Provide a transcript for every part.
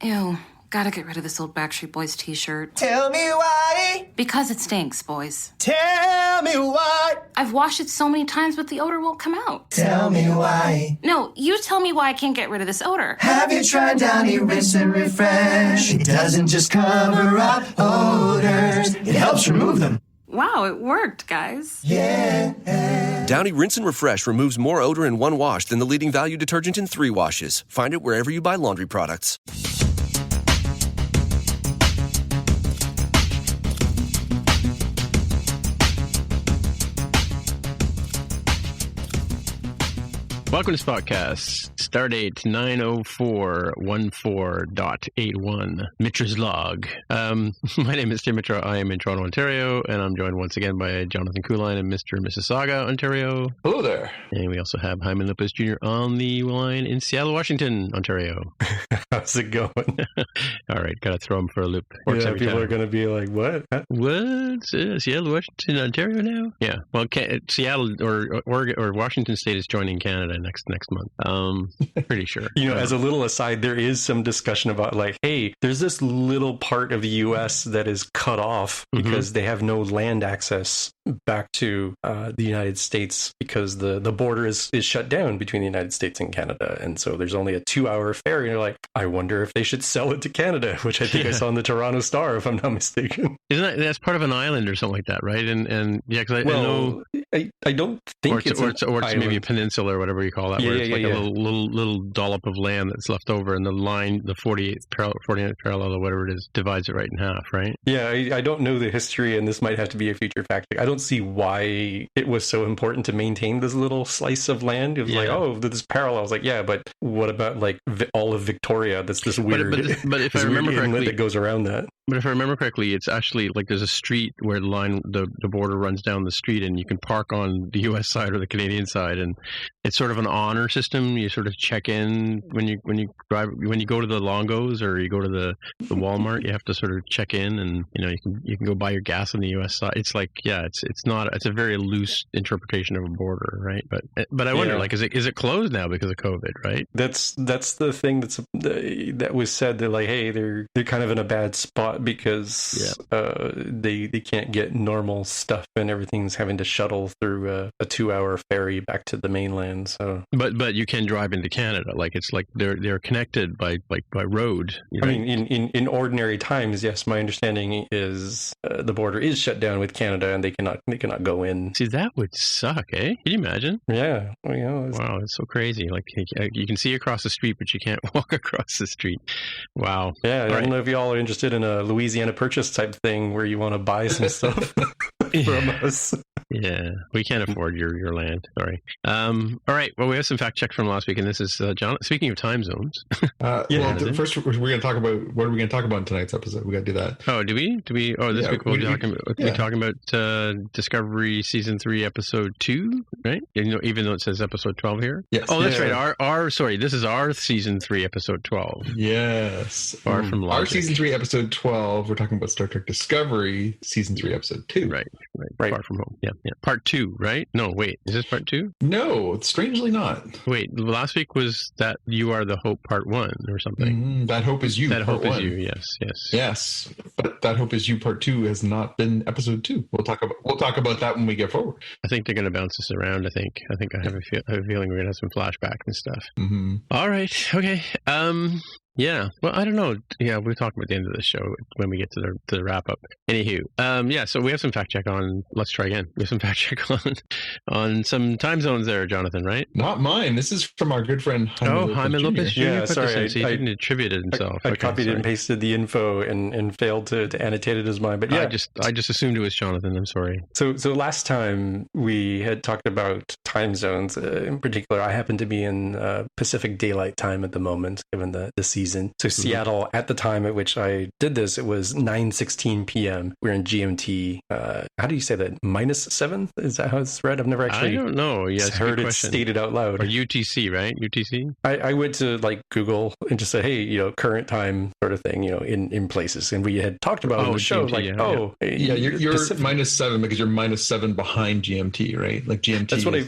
Ew, gotta get rid of this old Backstreet Boys t-shirt. Tell me why. Because it stinks, boys. Tell me why. I've washed it so many times, but the odor won't come out. Tell me why. No, you tell me why I can't get rid of this odor. Have you tried Downy Rinse and Refresh? It doesn't just cover up odors, it helps remove them. Wow, it worked, guys. Yeah. Downy Rinse and Refresh removes more odor in one wash than the leading value detergent in 3 washes. Find it wherever you buy laundry products. Welcome to Spotcast. Stardate 90414.81. Mitra's log. My name is Tim Mitra. I am in Toronto, Ontario, and I'm joined once again by Jonathan Kuline in Mr. Mississauga, Ontario. Hello there. And we also have Hyman Lopez Jr. on the line in Seattle, Washington, Ontario. How's it going? All right, gotta throw him for a loop. Works Yeah, every people time. are going to be like, what? What? Seattle, Washington, Ontario now? Yeah. Well, Seattle or Oregon or Washington State is joining Canada next month. Pretty sure. You know, as a little aside, there is some discussion about like, hey, there's this little part of the U.S. that is cut off because they have no land access back to the United States because the border is shut down between the United States and Canada. And so there's only a 2-hour ferry. And you're like, I wonder if they should sell it to Canada, which I think I saw in the Toronto Star, if I'm not mistaken. Isn't that's part of an island or something like that, right? And yeah, because I know, I don't think or it's maybe a peninsula or whatever you call that, where it's like a little dollop of land that's left over, and the line, the 49th parallel or whatever it is, divides it right in half, right? Yeah, I don't know the history, and this might have to be a future fact. I don't see why it was so important to maintain this little slice of land. It was like, oh, this parallel. I was like, yeah, but what about like all of Victoria? That's this weird, but if I remember correctly, that goes around that. But if I remember correctly, it's actually like there's a street where the border runs down the street, and you can park on the U.S. side or the Canadian side, and it's sort of an honor system. You sort of check in when you go to the Longos or you go to the Walmart. You have to sort of check in, and you can go buy your gas on the U.S. side. It's like it's a very loose interpretation of a border, right? But I wonder, like, is it closed now because of COVID, right? That's the thing that was said. They're like, hey, they're kind of in a bad spot because they can't get normal stuff, and everything's having to shuttle through a 2-hour ferry back to the mainland. So, but you can drive into Canada, like it's like they're connected by road. I mean, in ordinary times, yes. My understanding is the border is shut down with Canada, and they cannot go in. See, that would suck, eh? Can you imagine? Yeah. Well, wow, it's so crazy. Like you can see across the street, but you can't walk across the street. Wow. Yeah, I don't know if y'all are interested in a Louisiana Purchase type thing where you want to buy some stuff from us. Yeah, we can't afford your land. Sorry. All right. Well, we have some fact checks from last week, and this is John. Speaking of time zones. First we're going to talk about what are we going to talk about in tonight's episode. We got to do that. Oh, do we? Oh, this week we're talking about Discovery season 3, episode 2, right? Even though it says episode 12 here. Yes. Oh, that's right. Sorry, this is our season 3, episode 12. Yes. Far from Logic. Our season 3, episode 12. We're talking about Star Trek Discovery season 3, episode 2. Right. Far from home. Yeah. Part 2, right? No, wait. Is this part 2? No, strangely not. Wait, last week was that You Are the Hope part 1 or something. That Hope Is You. That part Hope 1. Is You. Yes. But That Hope Is You part 2 has not been episode 2. We'll talk about that when we get forward. I think they're going to bounce this around. I have a feeling we're going to have some flashbacks and stuff. Mm-hmm. All right. Okay. Yeah. Well, I don't know. Yeah, we'll talk about the end of the show when we get to the wrap up. Anywho, so we have some fact check on. Let's try again. We have some fact check on some time zones there, Jonathan. Right? Not mine. This is from our good friend Hyman Lopez Jr. Yeah, sorry, he didn't attribute it himself. I copied and pasted the info and failed to annotate it as mine. But yeah, I just assumed it was Jonathan. I'm sorry. So last time we had talked about time zones. In particular, I happen to be in Pacific Daylight Time at the moment, given the season. So Seattle, at the time at which I did this, it was 9:16 p.m. We're in GMT. How do you say that? -7? Is that how it's read? I've never actually. I don't know. Yeah, heard it stated out loud. Or UTC, right? UTC. I went to like Google and just said, hey, current time sort of thing, in places, and we had talked about it on the show. GMT, you're -7 because you're -7 behind GMT, right? Like GMT. That's what I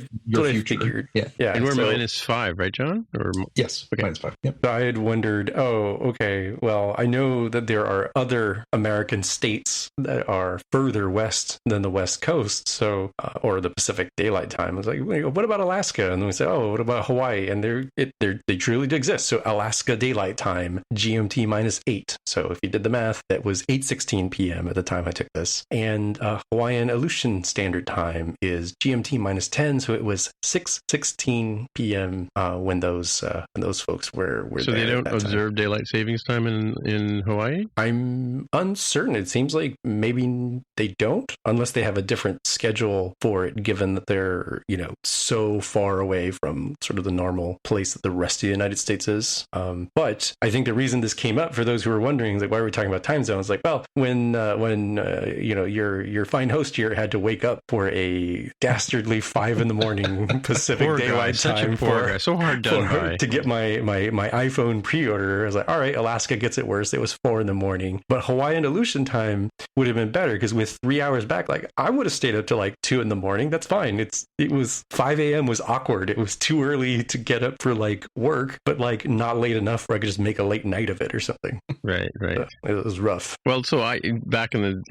figured. Yeah. And we're -5, right, John? Yes, okay. -5. Yep. I had wondered figured, okay, well, I know that there are other American states that are further west than the West Coast, so or the Pacific Daylight Time. I was like, what about Alaska? And then we said, what about Hawaii? And they truly do exist. So Alaska Daylight Time, GMT -8. So if you did the math, that was 8:16 p.m. at the time I took this. And Hawaiian Aleutian Standard Time is GMT -10, so it was 6:16 p.m. When those folks were so there. They don't observe daylight savings time in Hawaii? I'm uncertain. It seems like maybe they don't, unless they have a different schedule for it, given that they're, so far away from sort of the normal place that the rest of the United States is. But I think the reason this came up, for those who are wondering, like, why are we talking about time zones? Like, well, when your fine host here had to wake up for a dastardly 5 a.m. Pacific Daylight Time so hard done by. To get my iPhone pre-order. I was like, all right, Alaska gets it worse. It was 4 a.m. But Hawaiian Aleutian Time would have been better, because with 3 hours back, like, I would have stayed up till like 2 a.m. That's fine. It was 5 a.m. was awkward. It was too early to get up for like work, but like not late enough where I could just make a late night of it or something. Right. It was rough. Well, so back in the,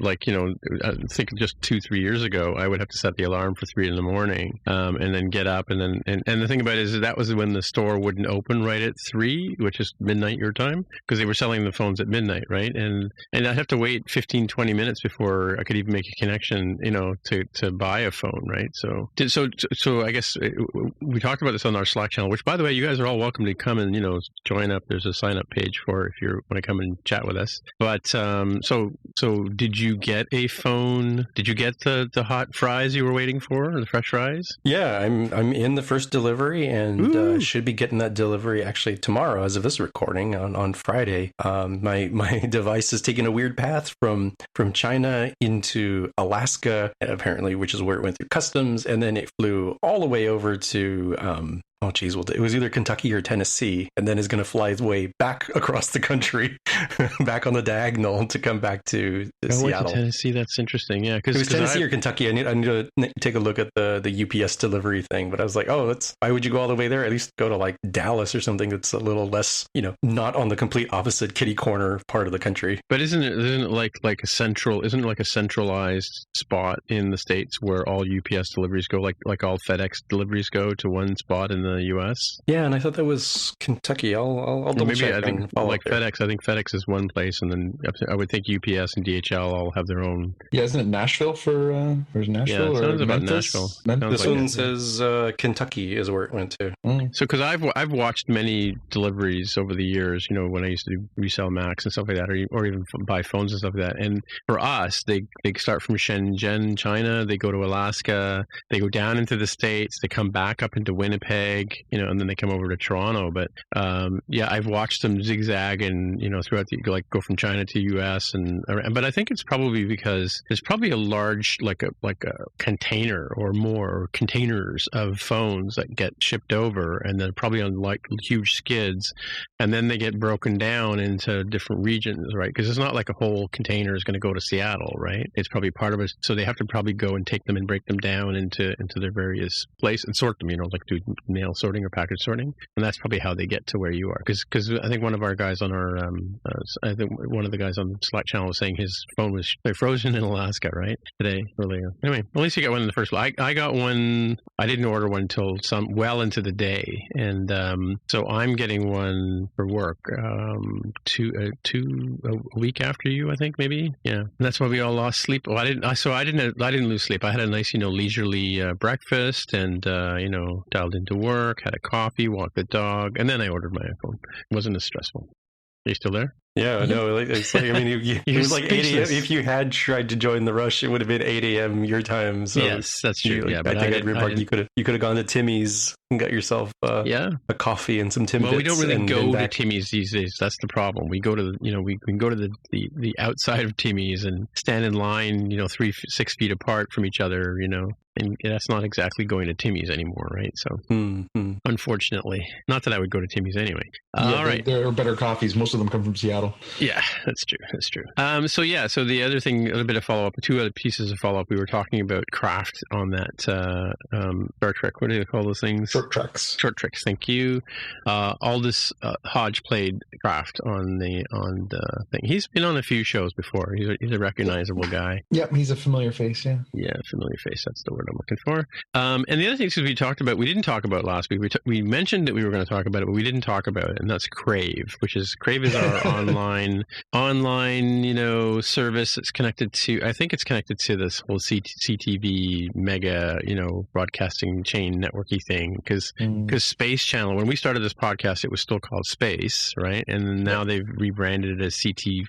I think just 2-3 years ago, I would have to set the alarm for 3 a.m. And then get up, and the thing about it is that was when the store wouldn't open right at 3, which is midnight your time, because they were selling the phones at midnight, right? And I'd have to wait 15-20 minutes before I could even make a connection, to buy a phone, right? So I guess we talked about this on our Slack channel, which, by the way, you guys are all welcome to come and join up. There's a sign up page for if you want to come and chat with us. But so did you get a phone? Did you get the hot fries you were waiting for, or the fresh fries? Yeah, I'm in the first delivery, and should be getting that delivery actually tomorrow, as of this recording on Friday. My device is taking a weird path from China into Alaska, apparently, which is where it went through customs, and then it flew all the way over to it was either Kentucky or Tennessee, and then is going to fly its way back across the country, back on the diagonal to come back to Seattle. To Tennessee, that's interesting. Yeah, because it was Tennessee or Kentucky. I need to take a look at the UPS delivery thing, but I was like, why would you go all the way there? At least go to like Dallas or something that's a little less, not on the complete opposite kitty corner part of the country. But isn't it like a centralized spot in the States where all UPS deliveries go, like all FedEx deliveries go to one spot in the U.S.? Yeah, and I thought that was Kentucky. I'll double check. I think FedEx. I think FedEx is one place, and then I would think UPS and DHL all have their own. Yeah, isn't it Nashville or is Nashville or sounds about Memphis? Nashville. This one says Kentucky is where it went to. So, because I've watched many deliveries over the years, when I used to resell Macs and stuff like that, or even buy phones and stuff like that. And for us, they start from Shenzhen, China. They go to Alaska. They go down into the States. They come back up into Winnipeg. And then they come over to Toronto. But I've watched them zigzag and throughout go from China to U.S. But I think it's probably because there's probably a large like a container or more containers of phones that get shipped over, and they're probably on like huge skids, and then they get broken down into different regions, right? Because it's not like a whole container is going to go to Seattle, right? It's probably part of it. So they have to probably go and take them and break them down into their various places and sort them, like do mail sorting or package sorting, and that's probably how they get to where you are. Because I think one of our guys on our I think one of the guys on the Slack channel was saying his phone was frozen in Alaska, right? Today, earlier. Anyway, at least you got one in the first one. I got one. I didn't order one until well into the day, and so I'm getting one for work a week after you, I think, maybe. Yeah, and that's why we all lost sleep. Well, I didn't lose sleep. I had a nice, leisurely breakfast, and dialed into work, had a coffee, walked the dog, and then I ordered my iPhone. It wasn't as stressful. Are you still there? Yeah, no, it's like, it was like 8 a.m. If you had tried to join the rush, it would have been 8 a.m. your time. So yes, that's true. But I think you could have gone to Timmy's and got yourself a coffee and some Timbits. Well, we don't really go to Timmy's these days. That's the problem. We go to we can go to the outside of Timmy's and stand in line, 6 feet apart from each other, and that's not exactly going to Timmy's anymore, right? So, unfortunately, not that I would go to Timmy's anyway. All right, there are better coffees. Most of them come from Seattle. So Yeah, that's true. That's true. So the other thing, a little bit of follow up, two other pieces of follow up. We were talking about craft on that Star Trek. What do they call those things? short treks. Short treks. Thank you. Aldous Hodge played craft on the thing. He's been on a few shows before. He's a recognizable guy. Yep, he's a familiar face. Yeah. Yeah, familiar face. That's the word I'm looking for. And the other thing is we didn't talk about last week. We mentioned that we were going to talk about it, but we didn't talk about it, and that's Crave, Crave is our online service. It's connected to, I think it's connected to this whole CTV mega broadcasting chain networky thing, because Space Channel, when we started this podcast, it was still called Space, right? And now they've rebranded it as CTV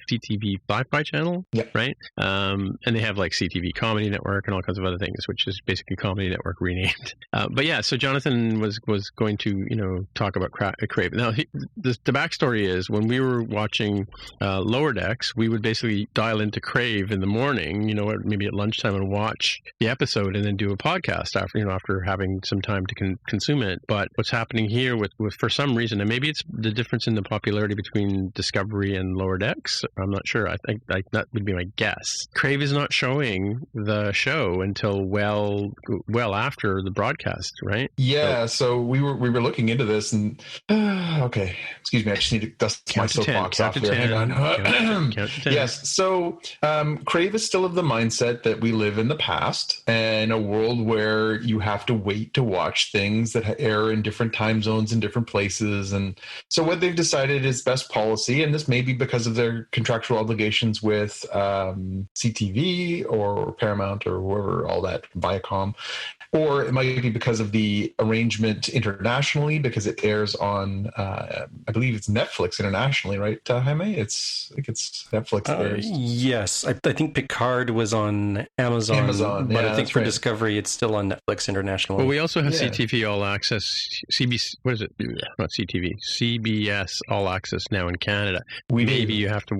Sci-Fi Channel, right? And they have like CTV Comedy Network and all kinds of other things, which is basically Comedy Network renamed. But yeah, so Jonathan was going to talk about Crave. Now, the backstory is when we were watching Lower Decks, we would basically dial into Crave in the morning, maybe at lunchtime, and watch the episode and then do a podcast after having some time to consume it. But what's happening here with for some reason, and maybe it's the difference in the popularity between Discovery and Lower Decks, I'm not sure. I think that would be my guess. Crave is not showing the show until well after the broadcast, right? Yeah, so we were looking into this, and okay, excuse me, I just need to dust my soapbox off here. Hang on. Count to 10. Yes, so Crave is still of the mindset that we live in the past and a world where you have to wait to watch things that air in different time zones in different places. And so what they've decided is best policy, and this may be because of their contractual obligations with CTV or Paramount or whoever, all that, Viacom, or it might be because of the arrangement internationally, because it airs on, I believe it's Netflix internationally, right, Jaime? I think it's Netflix. Yes, I think Picard was on Amazon, but I think for Discovery, it's still on Netflix internationally. Well, we also have CTV All Access, CBC, what is it? Not CTV, CBS All Access now in Canada. Maybe you have to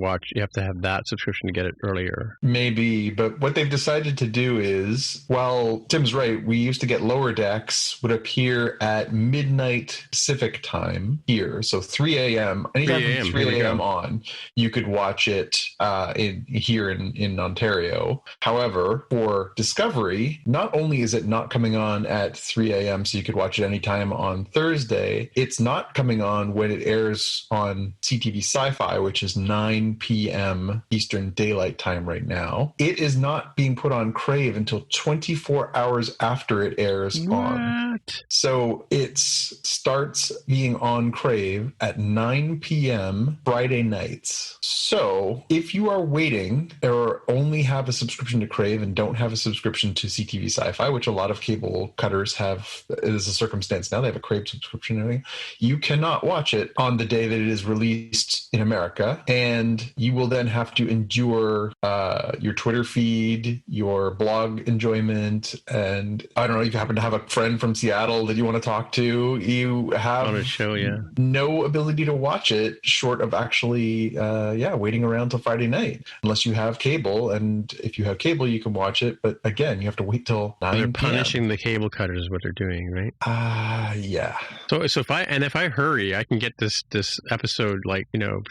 have that subscription to get it earlier. Maybe, but what they've decided to do is, well, Tim's right, we used to get Lower Decks would appear at midnight Pacific time here. So 3 a.m. Anytime from 3 a.m. on, you could watch it here in Ontario. However, for Discovery, not only is it not coming on at 3 a.m. so you could watch it anytime on Thursday, it's not coming on when it airs on CTV Sci-Fi, which is 9 p.m. Eastern Daylight Time right now. It is not being put on Crave until 24 hours after it airs on. So it starts being on Crave at 9 p.m. Friday nights. So if you are waiting or only have a subscription to Crave and don't have a subscription to CTV Sci-Fi, which a lot of cable cutters have, it is a circumstance now, they have a Crave subscription and everything, you cannot watch it on the day that it is released in America, and you will then have to endure your Twitter feed, your blog enjoyment, and I don't know, if you happen to have a friend from Seattle that you want to talk to, you have on a show, no ability to watch it short of actually waiting around till Friday night, unless you have cable. And if you have cable, you can watch it, but again, you have to wait till 9 They're p.m. punishing the cable cutters is what they're doing, right? Yeah. So if I hurry, I can get this episode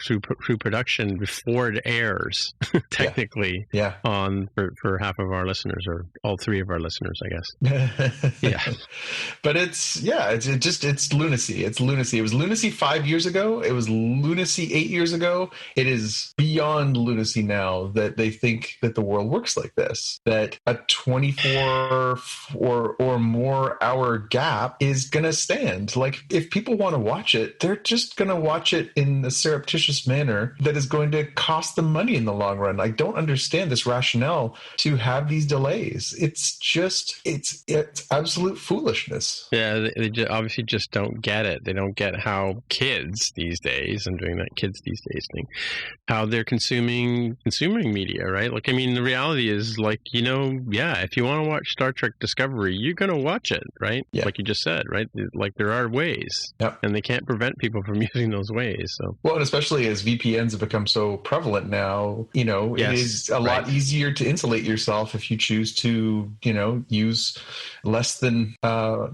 through production before it airs, technically. Yeah. On for half of our listeners, or all three of our listeners, I guess. Yeah. But it's lunacy. It's lunacy. It was lunacy 5 years ago. It was lunacy 8 years ago. It is beyond lunacy now that they think that the world works like this, that a 24 or more hour gap is going to stand. Like, if people want to watch it, they're just going to watch it in a surreptitious manner that is going to cost them money in the long run. I don't understand this rationale to have these delays. It's absolute foolishness. Yeah, they obviously just don't get it. They don't get how kids these days, I'm doing that kids these days thing, how they're consuming media, right? Like, I mean, the reality is, like, if you want to watch Star Trek Discovery, you're going to watch it, right? Yeah. Like you just said, right? Like, there are ways, and they can't prevent people from using those ways. So, well, and especially as VPNs have become so prevalent now, it is a lot easier to insulate yourself if you choose to, use less than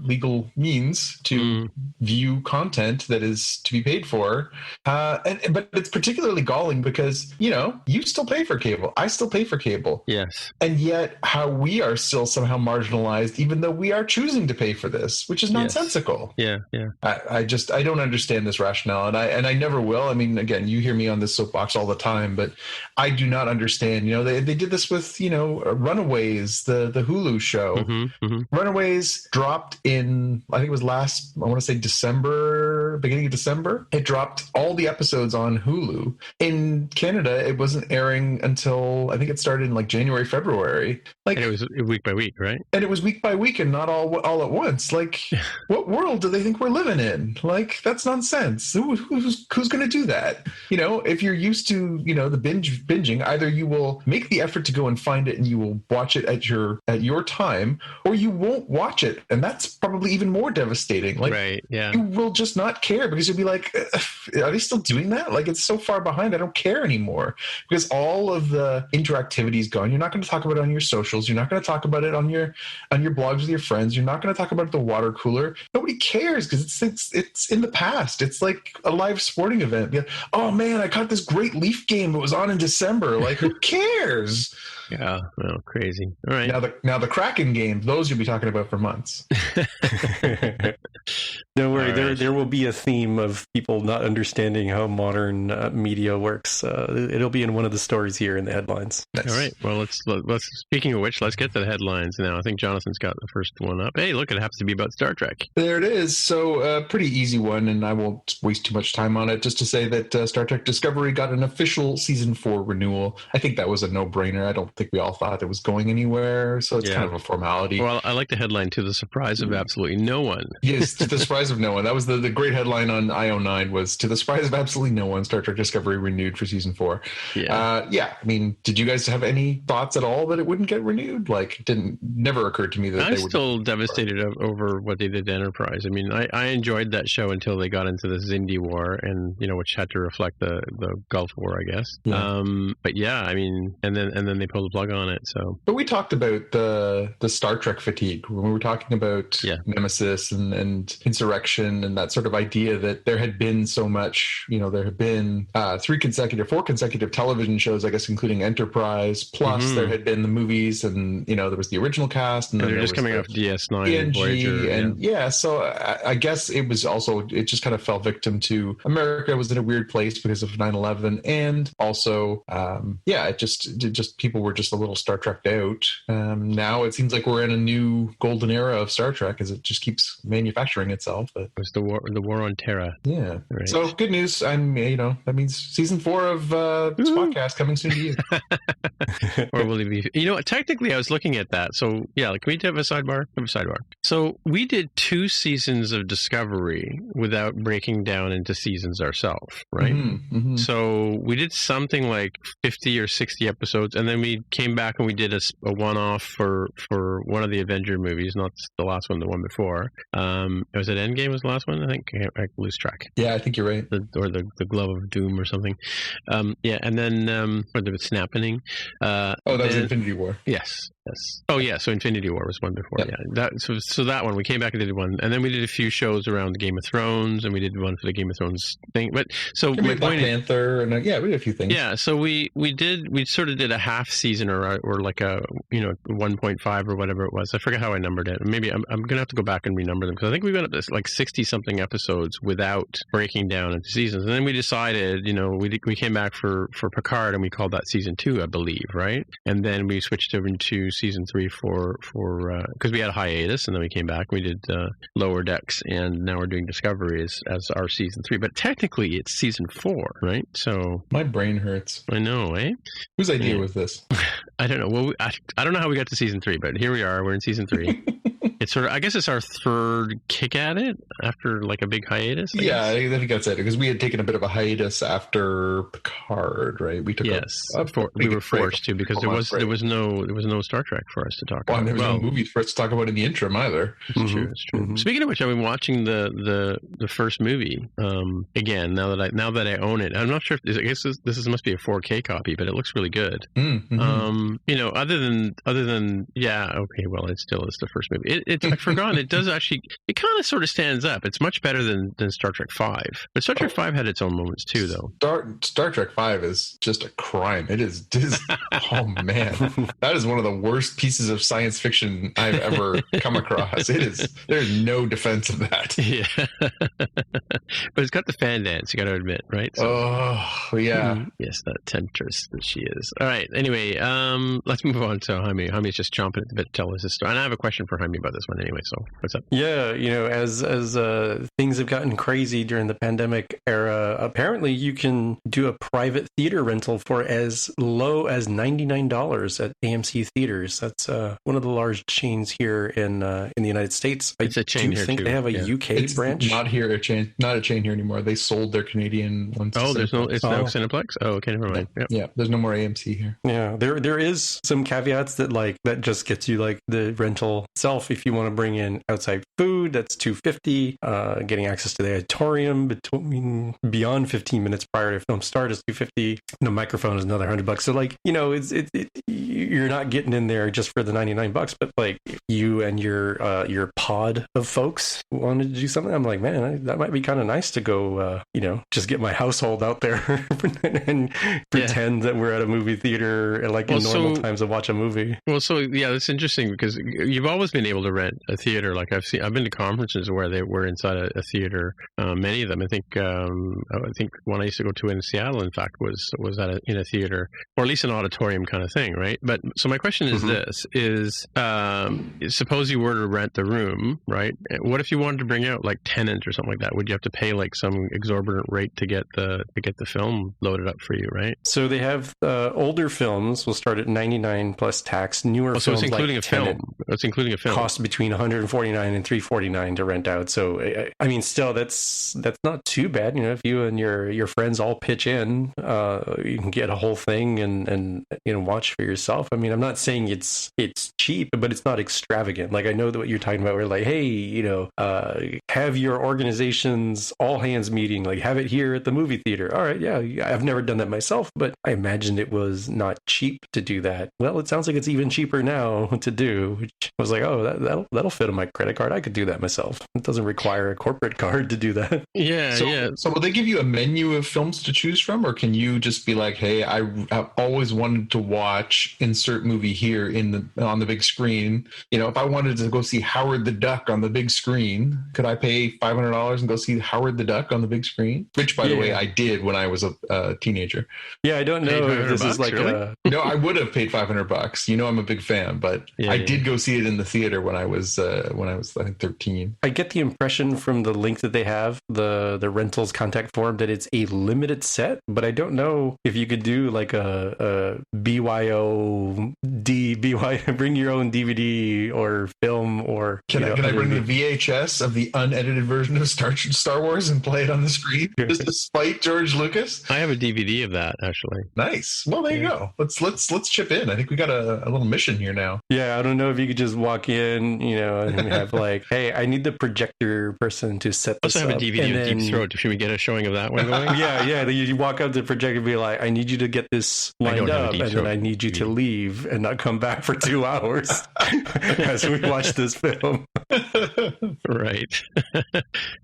legal means to view content that is to be paid for. But It's particularly galling because, you still pay for cable. I still pay for cable. Yes. And yet how we are still somehow marginalized, even though we are choosing to pay for this, which is nonsensical. Yeah. I don't understand this rationale, and I never will. I mean, again, you hear me on this soapbox all the time, but I do not understand. They did this with, Runaways, the Hulu show. Runaways dropped in, I think it was beginning of December. It dropped all the episodes on Hulu. In Canada, it wasn't airing until, I think it started in like January, February. And it was week by week, right? And it was week by week and not all at once. Like, what world do they think we're living in? Like, that's nonsense. Who's going to do that? If you're used to, the binging, either you will make the effort to go and find it and you will watch it at your time, or you won't watch it. And that's probably even more devastating. Like, right, yeah. You will just not care because you'll be like, are they still doing that? Like, it's so far behind. I don't care anymore because all of the interactivity is gone. You're not going to talk about it on your socials. You're not going to talk about it on your blogs with your friends. You're not going to talk about it at the water cooler. Nobody cares because it's in the past. It's like a live sporting event. Oh man, I caught this great Leaf game. It was on in December. Like, who cares? Yeah, well, crazy. All right. Now the Kraken games, those you'll be talking about for months. Don't worry, there will be a theme of people not understanding how modern media works. It'll be in one of the stories here in the headlines. Nice. All right. Well, let's. Speaking of which, let's get to the headlines now. I think Jonathan's got the first one up. Hey, look, it happens to be about Star Trek. There it is. So, pretty easy one, and I won't waste too much time on it. Just to say that Star Trek Discovery got an official season 4 renewal. I think that was a no-brainer. I don't think we all thought it was going anywhere, so it's kind of a formality. Well, I like the headline, to the surprise of absolutely no one. Yes, to the surprise of no one. That was the great headline on IO9 was, to the surprise of absolutely no one, Star Trek Discovery renewed for season 4. I mean, did you guys have any thoughts at all that it wouldn't get renewed? Like, it never occurred to me that I'm they would. still devastated over what they did to Enterprise. I mean, I enjoyed that show until they got into the Xindi War, and which had to reflect the Gulf War, I guess. Yeah. But yeah, I mean, and then they pulled the plug on it. So, but we talked about the Star Trek fatigue when we were talking about Nemesis and Insurrection and that sort of idea that there had been so much. There had been 4 consecutive television shows, I guess, including Enterprise. Plus, there had been the movies, and there was the original cast, and then they're just coming off DS9 and Voyager, and so I guess it just kind of fell victim to America was in a weird place because of 9/11, and also it just people were just a little Star Trekked out. Now it seems like we're in a new golden era of Star Trek as it just keeps manufacturing itself. But it was the war on Terra. Yeah. Right. So good news. That means season 4 of this podcast coming soon to you. Or will it be? Technically, I was looking at that. So yeah, can we have a sidebar? So we did 2 seasons of Discovery without breaking down into seasons ourselves, right? Mm-hmm. So we did something like 50 or 60 episodes, and then we came back and we did a one-off for one of the Avenger movies, not the last one, the one before. Was it Endgame was the last one? I think I lose track. Yeah, I think you're right. Or the Glove of Doom or something. And then or the Snapping. That was Infinity War. Yes. Oh yeah, so Infinity War was one before. Yep. Yeah, so that one we came back and did one, and then we did a few shows around Game of Thrones, and we did one for the Game of Thrones thing. But so my Black point Panther, and we did a few things. Yeah, so we sort of did a half season or like a 1.5 or whatever it was. I forget how I numbered it. Maybe I'm gonna have to go back and renumber them because I think we went up to like 60 something episodes without breaking down into seasons, and then we decided we came back for Picard and we called that season 2, I believe, right? And then we switched over into season 3 for because we had a hiatus, and then we came back. We did Lower Decks, and now we're doing Discovery as our season 3. But technically, it's season 4, right? So my brain hurts. I know, eh? Whose idea was this? I don't know. Well, I don't know how we got to season 3, but here we are. We're in season 3. It's sort of, I guess it's our third kick at it after like a big hiatus. I think that's it, because we had taken a bit of a hiatus after Picard, right? We took we were forced to because there was no Star Trek for us to talk about. And there was no movies for us to talk about in the interim either. It's true. Mm-hmm. Speaking of which, I've been watching the first movie again now that I own it. I'm not sure if I guess this must be a 4K copy, but it looks really good. Mm-hmm. Other than it still is the first movie. I've forgotten. It does actually. It kind of sort of stands up. It's much better than Star Trek V. But Star Trek V had its own moments too, though. Star Trek V is just a crime. It is oh man, that is one of the worst pieces of science fiction I've ever come across. There's no defense of that. Yeah, but it's got the fan dance. You got to admit, right? So, oh yeah. Yes, that temptress that she is. All right. Anyway, let's move on to Jaime. Jaime's just chomping at the bit to tell us his story, and I have a question for Jaime about this one anyway. So what's up? Yeah, as things have gotten crazy during the pandemic era, apparently you can do a private theater rental for as low as $99 at AMC theaters. That's one of the large chains here in the United States. It's a chain here think too. They have a UK It's branch. not a chain here anymore. They sold their Canadian ones. Oh, it's now Cineplex. Oh, okay, never mind. Yep. Yeah, there's no more AMC here. Yeah, there is some caveats that just gets you like the rental itself. If you want to bring in outside food, that's $250. Getting access to the auditorium beyond 15 minutes prior to film start is $250. The microphone is another $100. So like you're not getting in there just for the $99. But like you and your pod of folks wanted to do something, I'm like, man, that might be kind of nice to go. Just get my household out there and pretend that we're at a movie theater like in normal times to watch a movie. Well, so yeah, that's interesting because you've always been able to rent a theater. Like I've been to conferences where they were inside a theater. Many of them, I think one I used to go to in Seattle, in fact, was in a theater or at least an auditorium kind of thing, right? But so my question is this: suppose you were to rent the room, right? What if you wanted to bring out like Tenet or something like that? Would you have to pay like some exorbitant rate to get the film loaded up for you, right? So they have older films will start at $99 plus tax. Newer films, so it's including like a film. Tenet, It's including a film. Cost between $149 and $349 to rent out. So I mean, still that's not too bad. If you and your friends all pitch in, you can get a whole thing and watch for yourself. I mean, I'm not saying it's cheap, but it's not extravagant. Like I know that what you're talking about. We're like, hey, have your organization's all hands meeting. Like have it here at the movie theater. All right, yeah, I've never done that myself, but I imagined it was not cheap to do that. Well, it sounds like it's even cheaper now to do, which I was like, oh, that'll fit on my credit card. I could do that myself. It doesn't require a corporate card to do that. Yeah. So will they give you a menu of films to choose from, or can you just be like, hey, I've always wanted to watch insert movie here on the big screen. If I wanted to go see Howard the Duck on the big screen, could I pay $500 and go see Howard the Duck on the big screen? Which, by the way, I did when I was a teenager. Yeah, I don't know if this is like really? No, I would have paid $500. I'm a big fan, but I did go see it in the theater when I was I think 13. I get the impression from the link that they have, the rentals contact form, that it's a limited set, but I don't know if you could do like a BYO bring your own DVD or film, or can I bring the VHS of the unedited version of Star Wars and play it on the screen just to spite George Lucas? I have a DVD of that actually. Nice. Well, there you go. Let's chip in. I think we got a little mission here now. Yeah, I don't know if you could just walk in, and have like, hey, I need the projector person to set this up. I also have a DVD of Deep Throat. Should we get a showing of that one going? Yeah. You walk up to the projector and be like, I need you to get this lined up, and then I need you to leave and not come back for 2 hours as we watch this film. Right.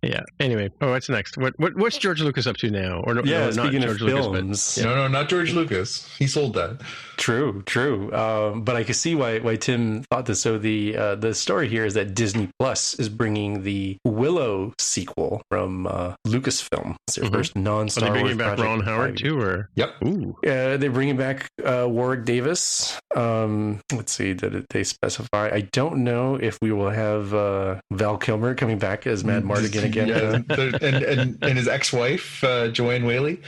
Yeah. Anyway, what's next? What's George Lucas up to now? Or no, yeah, no, speaking not of George films, Lucas, no, not George Lucas. He sold that. True. But I can see why Tim thought this. So the story here is that Disney Plus is bringing the Willow sequel from Lucasfilm. It's their first non-Star Wars. Are they bringing back project. Ron Howard too, or? Yep. Ooh. They're bringing back Warwick Davis. Let's see, did they specify? I don't know if we will have Val Kilmer coming back as Mad Mardigan again. Yeah, and his ex-wife Joanne Whaley,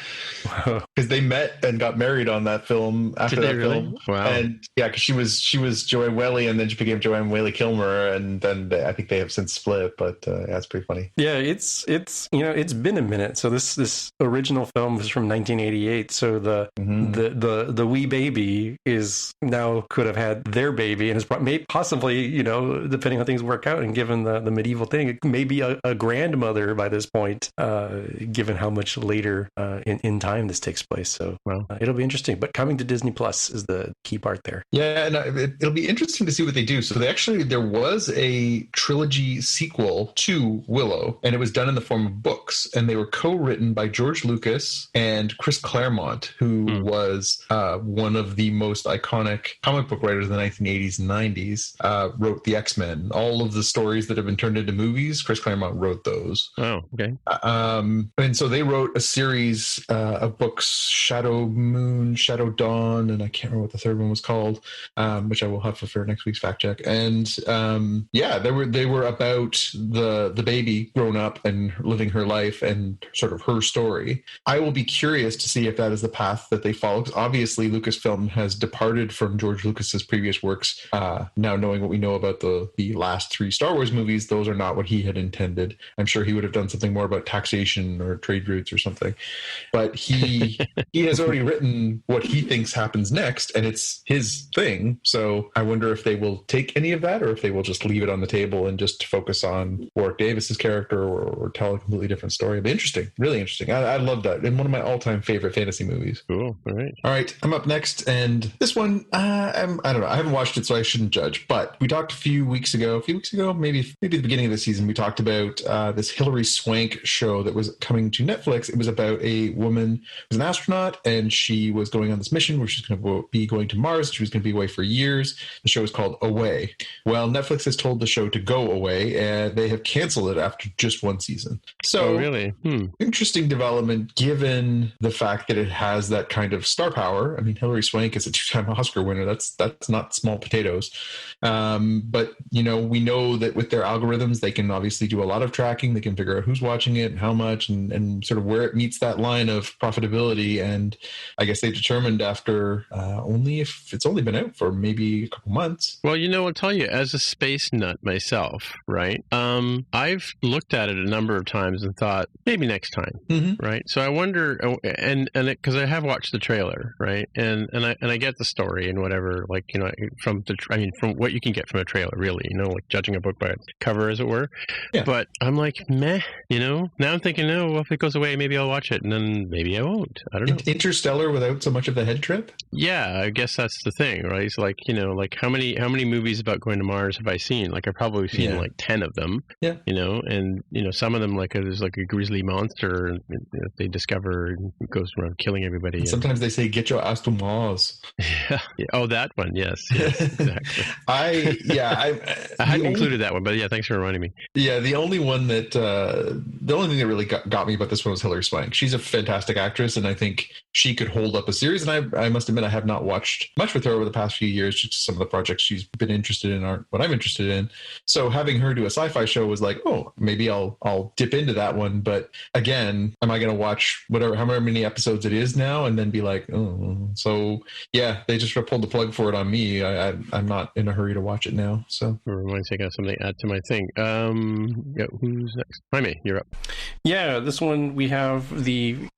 because they met and got married on that film after that film. Wow. And yeah, because she was Joanne Whaley, and then she became Joanne Whaley Kilmer, and then I think they have since split. But that's pretty funny. Yeah, it's been a minute. So this original film was from 1988. So the wee baby is now could have had their baby, and is possibly, depending on how things work out, and given the medieval thing, it may be a grandmother by this point, given how much later in time this takes place. So it'll be interesting. But coming to Disney Plus is the key part there. Yeah, and it'll be interesting to see what they do. So they're was a trilogy sequel to Willow, and it was done in the form of books, and they were co-written by George Lucas and Chris Claremont, who was one of the most iconic comic book writers of the 1980s and 90s, wrote the X-Men. All of the stories that have been turned into movies, Chris Claremont wrote those. Oh, okay. And so they wrote a series of books, Shadow Moon, Shadow Dawn, and I can't remember what the third one was called, which I will have for next week's fact check. And they were about the baby grown up and living her life and sort of her story. I will be curious to see if that is the path that they follow. Because obviously, Lucasfilm has departed from George Lucas's previous works. Now, knowing what we know about the last 3 Star Wars movies, those are not what he had intended. I'm sure he would have done something more about taxation or trade routes or something. But he has already written what he thinks happens next, and it's his thing. So I wonder if they will take any of that, or if they will just leave it on the table and just focus on Warwick Davis's character, or tell a completely different story. But interesting, really interesting. I love that. And one of my all-time favorite fantasy movies. Cool. All right. I'm up next, and this one, I don't know. I haven't watched it, so I shouldn't judge. But we talked a few weeks ago, maybe the beginning of the season, we talked about this Hilary Swank show that was coming to Netflix. It was about a woman who was an astronaut, and she was going on this mission where she's going to be going to Mars. She was going to be away for years. The show is called Away. Well, Netflix has told the show to go away, and they have canceled it after just 1 season. So, really? Interesting development given the fact that it has that kind of star power. I mean, Hilary Swank is a 2-time Oscar winner. That's not small potatoes. But, we know that with their algorithms, they can obviously do a lot of tracking. They can figure out who's watching it and how much and sort of where it meets that line of profitability. And I guess they determined after if it's only been out for maybe a couple months. Well, I'll tell you, as a space nut myself, right? I've looked at it a number of times and thought, maybe next time, right? So I wonder, and because I have watched the trailer, right? And I get the story and whatever, like, from what you can get from a trailer, really, like judging a book by its cover, as it were. Yeah. But I'm like, meh, now I'm thinking, if it goes away, maybe I'll watch it, and then maybe I won't. I don't know. Interstellar without so much of the head trip? Yeah, I guess that's the thing, right? It's like, like how many movies about going to Mars have I seen? Like I've probably seen like 10 of them. Yeah. And some of them, like there's like a grizzly monster they discover and goes around killing everybody. And sometimes they say, "Get your ass to Mars." Yeah. Oh, that one. Yes, exactly. I hadn't included that one, but yeah, thanks for reminding me. Yeah, the only thing that really got me about this one was Hilary Swank. She's a fantastic actress, and I think she could hold up a series. And I must admit, I have not watched much with her over the past few years. Just some of the projects she's been interested in aren't what I'm interested in. So having her do a sci-fi show was like, oh, maybe I'll dip into that one. But again, am I going to watch however many episodes it is now and then be like, oh? So yeah, they just pulled the plug for it on me. I'm not in a hurry to watch it now. So reminds me, I got something to add to my thing. Who's next? Jaime, you're up. Yeah, this one we have the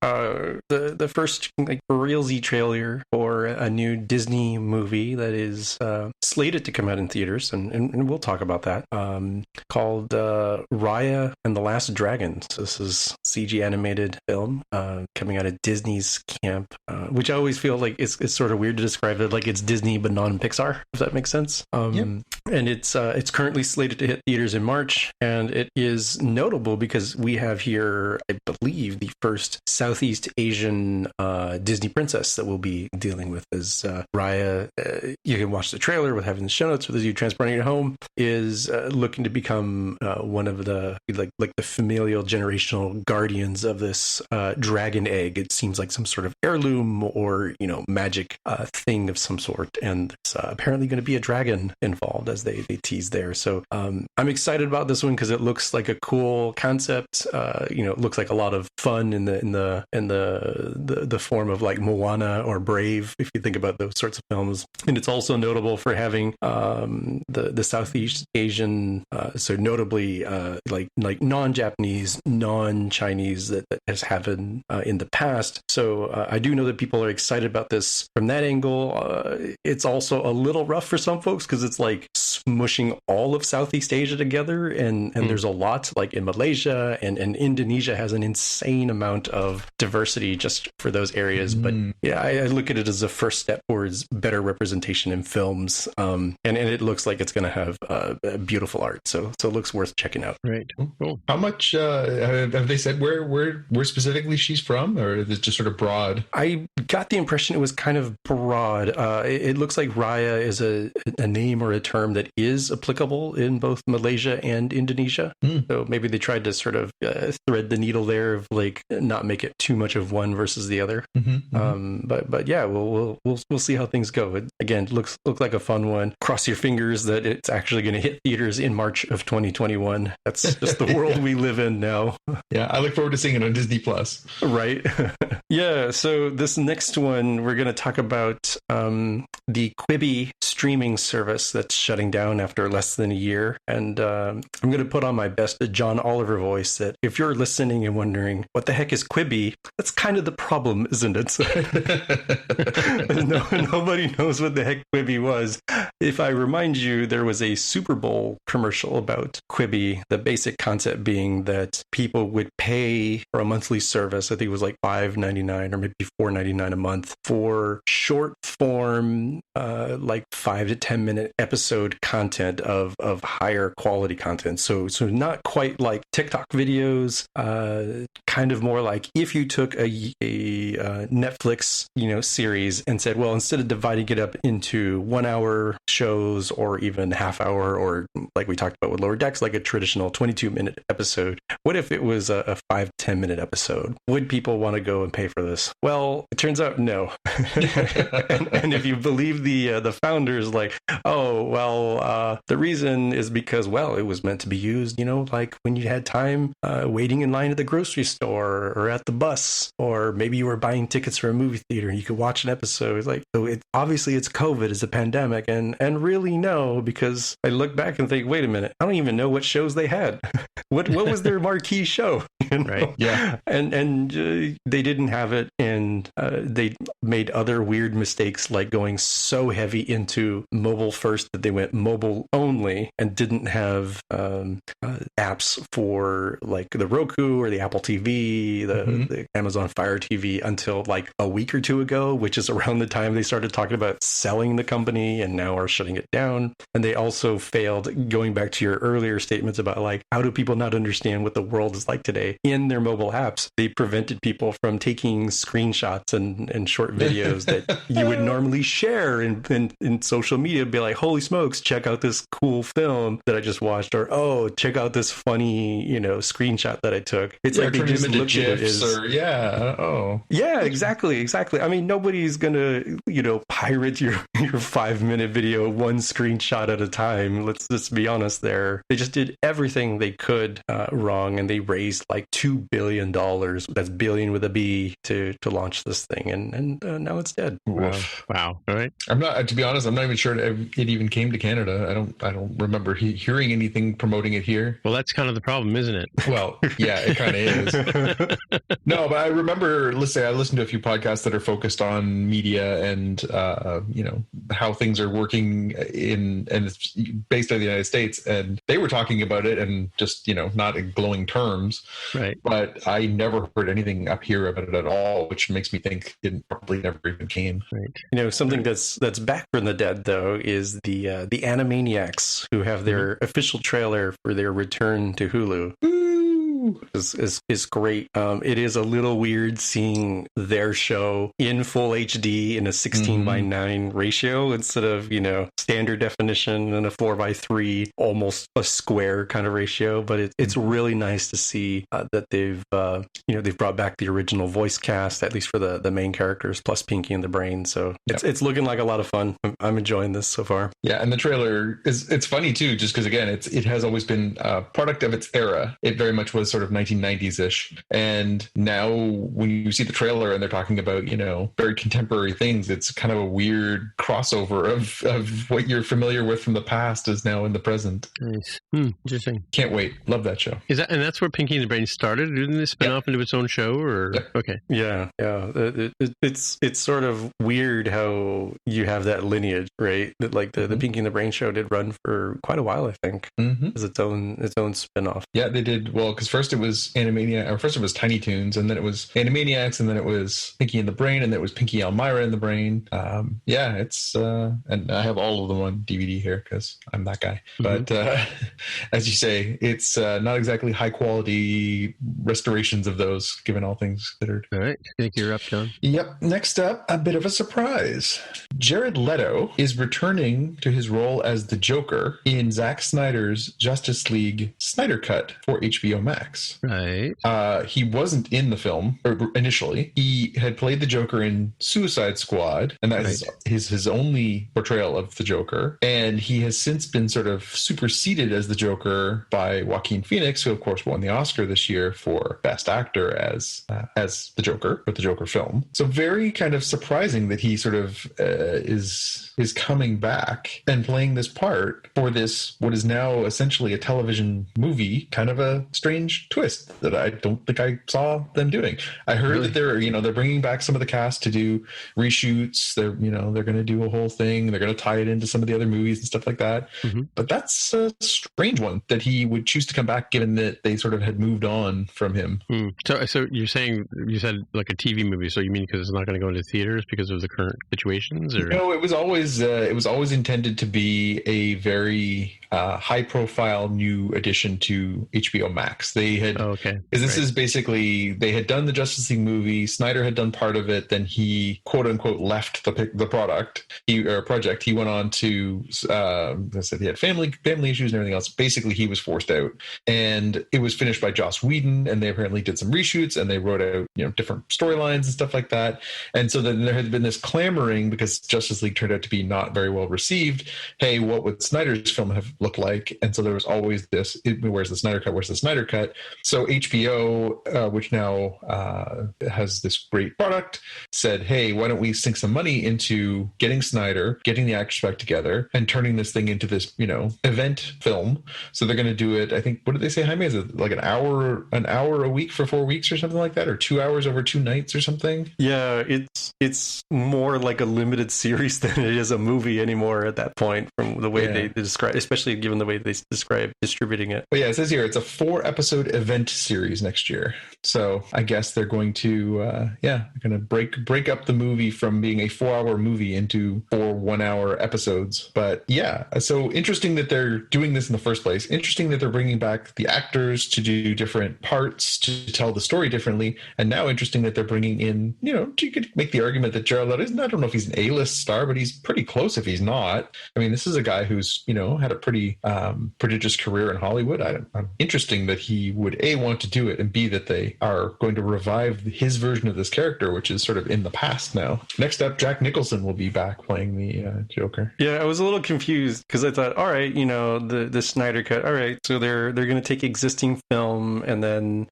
first like realsy trailer for a new Disney movie that is slated to come out in theaters, and we'll talk about that. Called Raya and the Last Dragon. So this is CG animated film coming out of Disney's camp, which I always feel like it's sort of weird to describe it like it's Disney but non-Pixar, if that makes sense. And it's currently slated to hit theaters in March, and it is notable because we have here, I believe, the first Southeast Asian Disney princess that we'll be dealing with as Raya. You can watch the trailer with having the show notes for those of you transporting it home, is looking to become one of the like the familial generational guardians of this dragon egg. It seems like some sort of heirloom or magic thing of some sort, and it's apparently going to be a dragon involved, as they tease there. So I'm excited about this one because it looks like a cool concept. It looks like a lot of fun in the form of like Moana or Brave, if you think about those sorts of films. And it's also notable for having the Southeast Asian, so notably like non-Japanese, non-Chinese that has happened in the past. So I do know that people are excited about this from that angle. It's also a little rough for some folks because it's like mushing all of Southeast Asia together, and there's a lot like in Malaysia and Indonesia has an insane amount of diversity just for those areas. But yeah, I look at it as a first step towards better representation in films, and it looks like it's going to have beautiful art, so it looks worth checking out. Right. Cool. How much have they said where specifically she's from, or is it just sort of broad? I got the impression it was kind of broad. It looks like Raya is a name or a term that is applicable in both Malaysia and Indonesia. So maybe they tried to sort of thread the needle there of like not make it too much of one versus the other. But yeah, we'll see how things go. It, again, looks like a fun one. Cross your fingers that it's actually going to hit theaters in March of 2021. That's just the world we live in now. Yeah, I look forward to seeing it on Disney Plus. Right. Yeah. So this next one, we're going to talk about the Quibi streaming service that's shutting down after less than a year. And I'm going to put on my best John Oliver voice that if you're listening and wondering what the heck is Quibi, that's kind of the problem, isn't it? Nobody knows what the heck Quibi was. If I remind you, there was a Super Bowl commercial about Quibi, the basic concept being that people would pay for a monthly service. I think it was like $5.99 or maybe $4.99 a month for short form, like 5 to 10 minute episode content of higher quality content. So not quite like TikTok videos, kind of more like if you took a Netflix, series and said, well, instead of dividing it up into 1 hour shows or even half hour, or like we talked about with Lower Decks, like a traditional 22-minute episode, what if it was a 5-10 minute episode? Would people want to go and pay for this? Well, it turns out no. and if you believe the founders, like, the reason is because, well, it was meant to be used, like when you had time waiting in line at the grocery store or at the bus, or maybe you were buying tickets for a movie theater and you could watch an episode. Like, so obviously it's COVID, it's a pandemic, and really no, because I look back and think, wait a minute, I don't even know what shows they had. What was their marquee show? Right. Yeah. And they didn't have it, and they made other weird mistakes, like going so heavy into mobile first that they went mobile only and didn't have apps for like the Roku or the Apple TV, the Amazon Fire TV until like a week or two ago, which is around the time they started talking about selling the company and now are shutting it down. And they also failed, going back to your earlier statements about like, how do people not understand what the world is like today? In their mobile apps, they prevented people from taking screenshots and short videos that you would normally share in social media. Be like, holy smokes, check out this cool film that I just watched, or oh, check out this funny, screenshot that I took. It's like they just looked at it as, yeah, exactly. I mean, nobody's gonna, pirate your 5-minute video one screenshot at a time. Let's just be honest there. They just did everything they could wrong, and they raised like $2 billion. That's billion with a B to launch this thing, and now it's dead. Wow. All right. I'm not, to be honest, I'm not even sure it even came to Canada. I don't remember hearing anything promoting it here. Well, that's kind of the problem, isn't it? Well, yeah, it kind of is. No, but I remember I listened to a few podcasts that are focused on media and how things are working and it's based in the United States, and they were talking about it and just not in glowing terms. Right. But I never heard anything up here about it at all, which makes me think it probably never even came. Right. Something that's back from the dead though is the Animaniacs, who have their official trailer for their return to Hulu. Is great. It is a little weird seeing their show in full HD in a 16:9 ratio instead of standard definition and a 4:3, almost a square kind of ratio. But it's really nice to see that they've brought back the original voice cast, at least for the main characters, plus Pinky and the Brain. So it's looking like a lot of fun. I'm enjoying this so far. Yeah, and the trailer it's funny too, just because again it has always been a product of its era. It very much was sort of 1990s-ish. And now when you see the trailer and they're talking about, you know, very contemporary things, it's kind of a weird crossover of what you're familiar with from the past is now in the present. Nice. Interesting. Can't wait. Love that show. And that's where Pinky and the Brain started? Didn't they spin off into its own show? Or okay. Yeah. It's sort of weird how you have that lineage, right? That like the Pinky and the Brain show did run for quite a while, I think, as its own spin-off. Yeah, they did. Well, because first it was first it was Tiny Toons, and then it was Animaniacs, and then it was Pinky and the Brain, and then it was Pinky Elmira and the Brain. It's and I have all of them on DVD here because I'm that guy. But as you say, it's not exactly high quality restorations of those, given all things considered. All right, I think you're up, John. Yep. Next up, a bit of a surprise. Jared Leto is returning to his role as the Joker in Zack Snyder's Justice League Snyder Cut for HBO Max. Right. He wasn't in the film initially. He had played the Joker in Suicide Squad, and that is his only portrayal of the Joker. And he has since been sort of superseded as the Joker by Joaquin Phoenix, who of course won the Oscar this year for Best Actor as the Joker with the Joker film. So very kind of surprising that he sort of is coming back and playing this part for this what is now essentially a television movie. Kind of a strange twist that I don't think I saw them doing. I heard that they're bringing back some of the cast to do reshoots. They're going to do a whole thing. They're going to tie it into some of the other movies and stuff like that. But that's a strange one that he would choose to come back, given that they sort of had moved on from him. So you're saying, you said like a TV movie, so you mean because it's not going to go into theaters because of the current situations? Or no, it was always intended to be a very high profile new addition to HBO Max. They had this is basically, they had done the Justice League movie. Snyder had done part of it. Then he quote unquote left the project. He went on to I said he had family issues and everything else. Basically, he was forced out, and it was finished by Joss Whedon. And they apparently did some reshoots, and they wrote out different storylines and stuff like that. And so then there had been this clamoring because Justice League turned out to be not very well received. Hey, what would Snyder's film have looked like? And so there was always this, where's the Snyder Cut? Where's the Snyder Cut? So HBO, which now has this great product, said, hey, why don't we sink some money into getting Snyder, getting the actors back together, and turning this thing into this, event film. So they're going to do it, I think, what did they say, Jaime? Is it like an hour a week for 4 weeks or something like that? Or 2 hours over 2 nights or something? Yeah, it's more like a limited series than it is a movie anymore at that point, from the way they describe, especially given the way they describe distributing it. But yeah, it says here it's a 4-episode event series next year. So I guess they're going to break up the movie from being a 4-hour movie into 4 1-hour episodes. But yeah, so interesting that they're doing this in the first place. Interesting that they're bringing back the actors to do different parts, to tell the story differently. And now interesting that they're bringing in, you could make the argument that Jared Leto isn't, I don't know if he's an A-list star, but he's pretty close if he's not. I mean, this is a guy who's, had a pretty prodigious career in Hollywood. I'm interesting that he would A, want to do it, and B, that they are going to revive his version of this character, which is sort of in the past now. Next up, Jack Nicholson will be back playing the Joker. Yeah, I was a little confused because I thought, all right, the Snyder Cut, all right, so they're going to take existing film and then,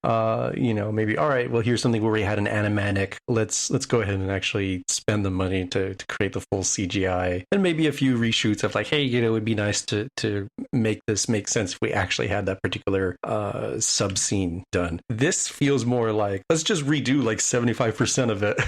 maybe, all right, well, here's something where we had an animatic. Let's go ahead and actually spend the money to create the full CGI, and maybe a few reshoots of like, hey, it would be nice to make this make sense if we actually had that particular sub scene done. This feels more like, let's just redo like 75% of it.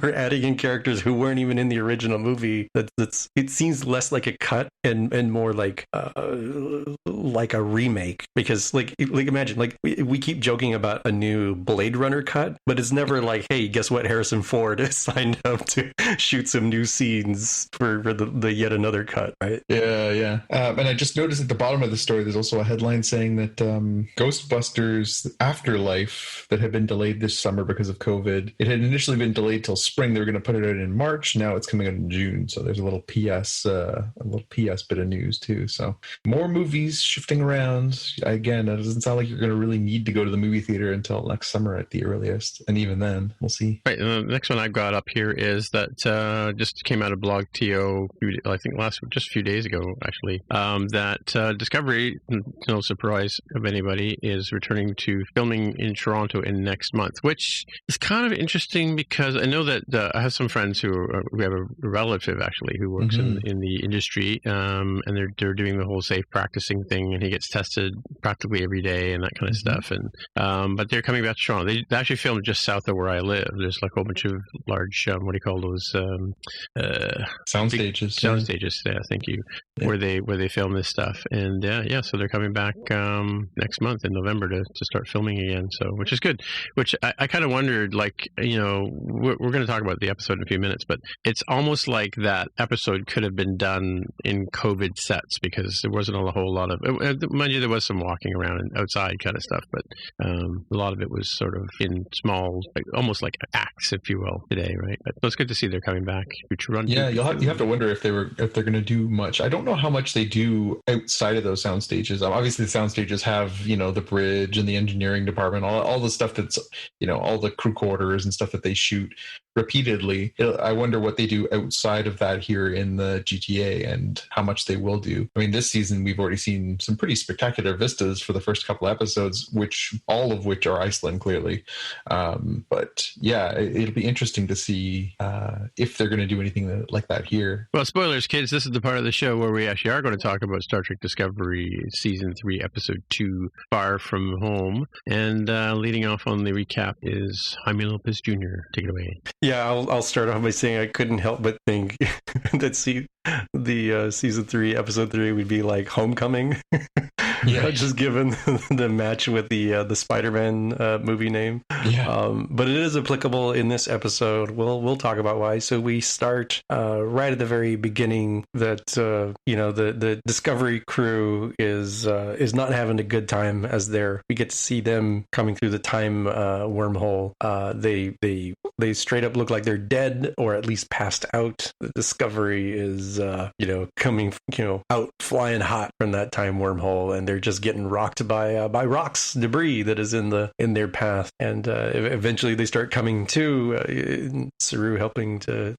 We're adding in characters who weren't even in the original movie. It seems less like a cut and more like a remake, because like imagine, like we keep joking about a new Blade Runner cut, but it's never like, hey, guess what, Harrison Ford is signed up to shoot some new scenes for the yet another cut, right? Yeah. And I just noticed at the bottom of the story, there's also a headline saying that Ghostbusters Afterlife, that had been delayed this summer because of COVID, it had initially been delayed till spring. They were going to put it out in March. Now it's coming out in June. So there's a little PS bit of news too. So more movies shifting around. Again, it doesn't sound like you're going to really need to go to the movie theater until next summer at the earliest. And even then, we'll see. Right. The next one I've got up here is that just came out of Blog TO, I think just a few days ago, actually, that Discovery, no surprise of anybody, is returning to filming in Toronto in next month, which is kind of interesting because I know that I have some friends who have a relative actually who works in the industry, and they're doing the whole safe practicing thing, and he gets tested practically every day and that kind of stuff. And but they're coming back to Toronto. They actually filmed just south of where I live. There's like a whole bunch of large, what do you call those? Sound stages. Sound stages. Yeah, thank you. Yeah. Where they film this stuff, and so they're coming back next month in November to start filming again. So, which is good. Which I kind of wondered, like, we're going to talk about the episode in a few minutes, but it's almost like that episode could have been done in COVID sets because there wasn't a whole lot of, mind you, there was some walking around and outside kind of stuff, but a lot of it was sort of in small, almost like acts, if you will, today, right? But it's good to see they're coming back. Yeah, you have to wonder if they're going to do much. I don't know how much they do outside of those sound stages. Obviously, the sound stages have the bridge and the engineering department, all the stuff that's all the crew quarters and stuff that they shoot repeatedly. I wonder what they do outside of that here in the GTA and how much they will do. I mean, this season we've already seen some pretty spectacular vistas for the first couple episodes, all of which are Iceland, clearly. But yeah, it'll be interesting to see if they're going to do anything like that here. Well, spoilers, kids. This is the part of the show where we actually are going to talk about Star Trek Discovery Season 3, Episode 2, Far From Home. And leading off on the recap is Jaime Lopez Jr. Take it away. Yeah, I'll start off by saying I couldn't help but think that the Season 3, Episode 3 would be like Homecoming. Yeah, just given the match with the Spider-Man movie name. Yeah. But it is applicable in this episode. We'll talk about why. So we start right at the very beginning that the Discovery crew is not having a good time as we get to see them coming through the time wormhole. They straight up look like they're dead or at least passed out. The Discovery is coming out flying hot from that time wormhole, and they're just getting rocked by rocks, debris that is in their path, and eventually they start coming to. Saru helping to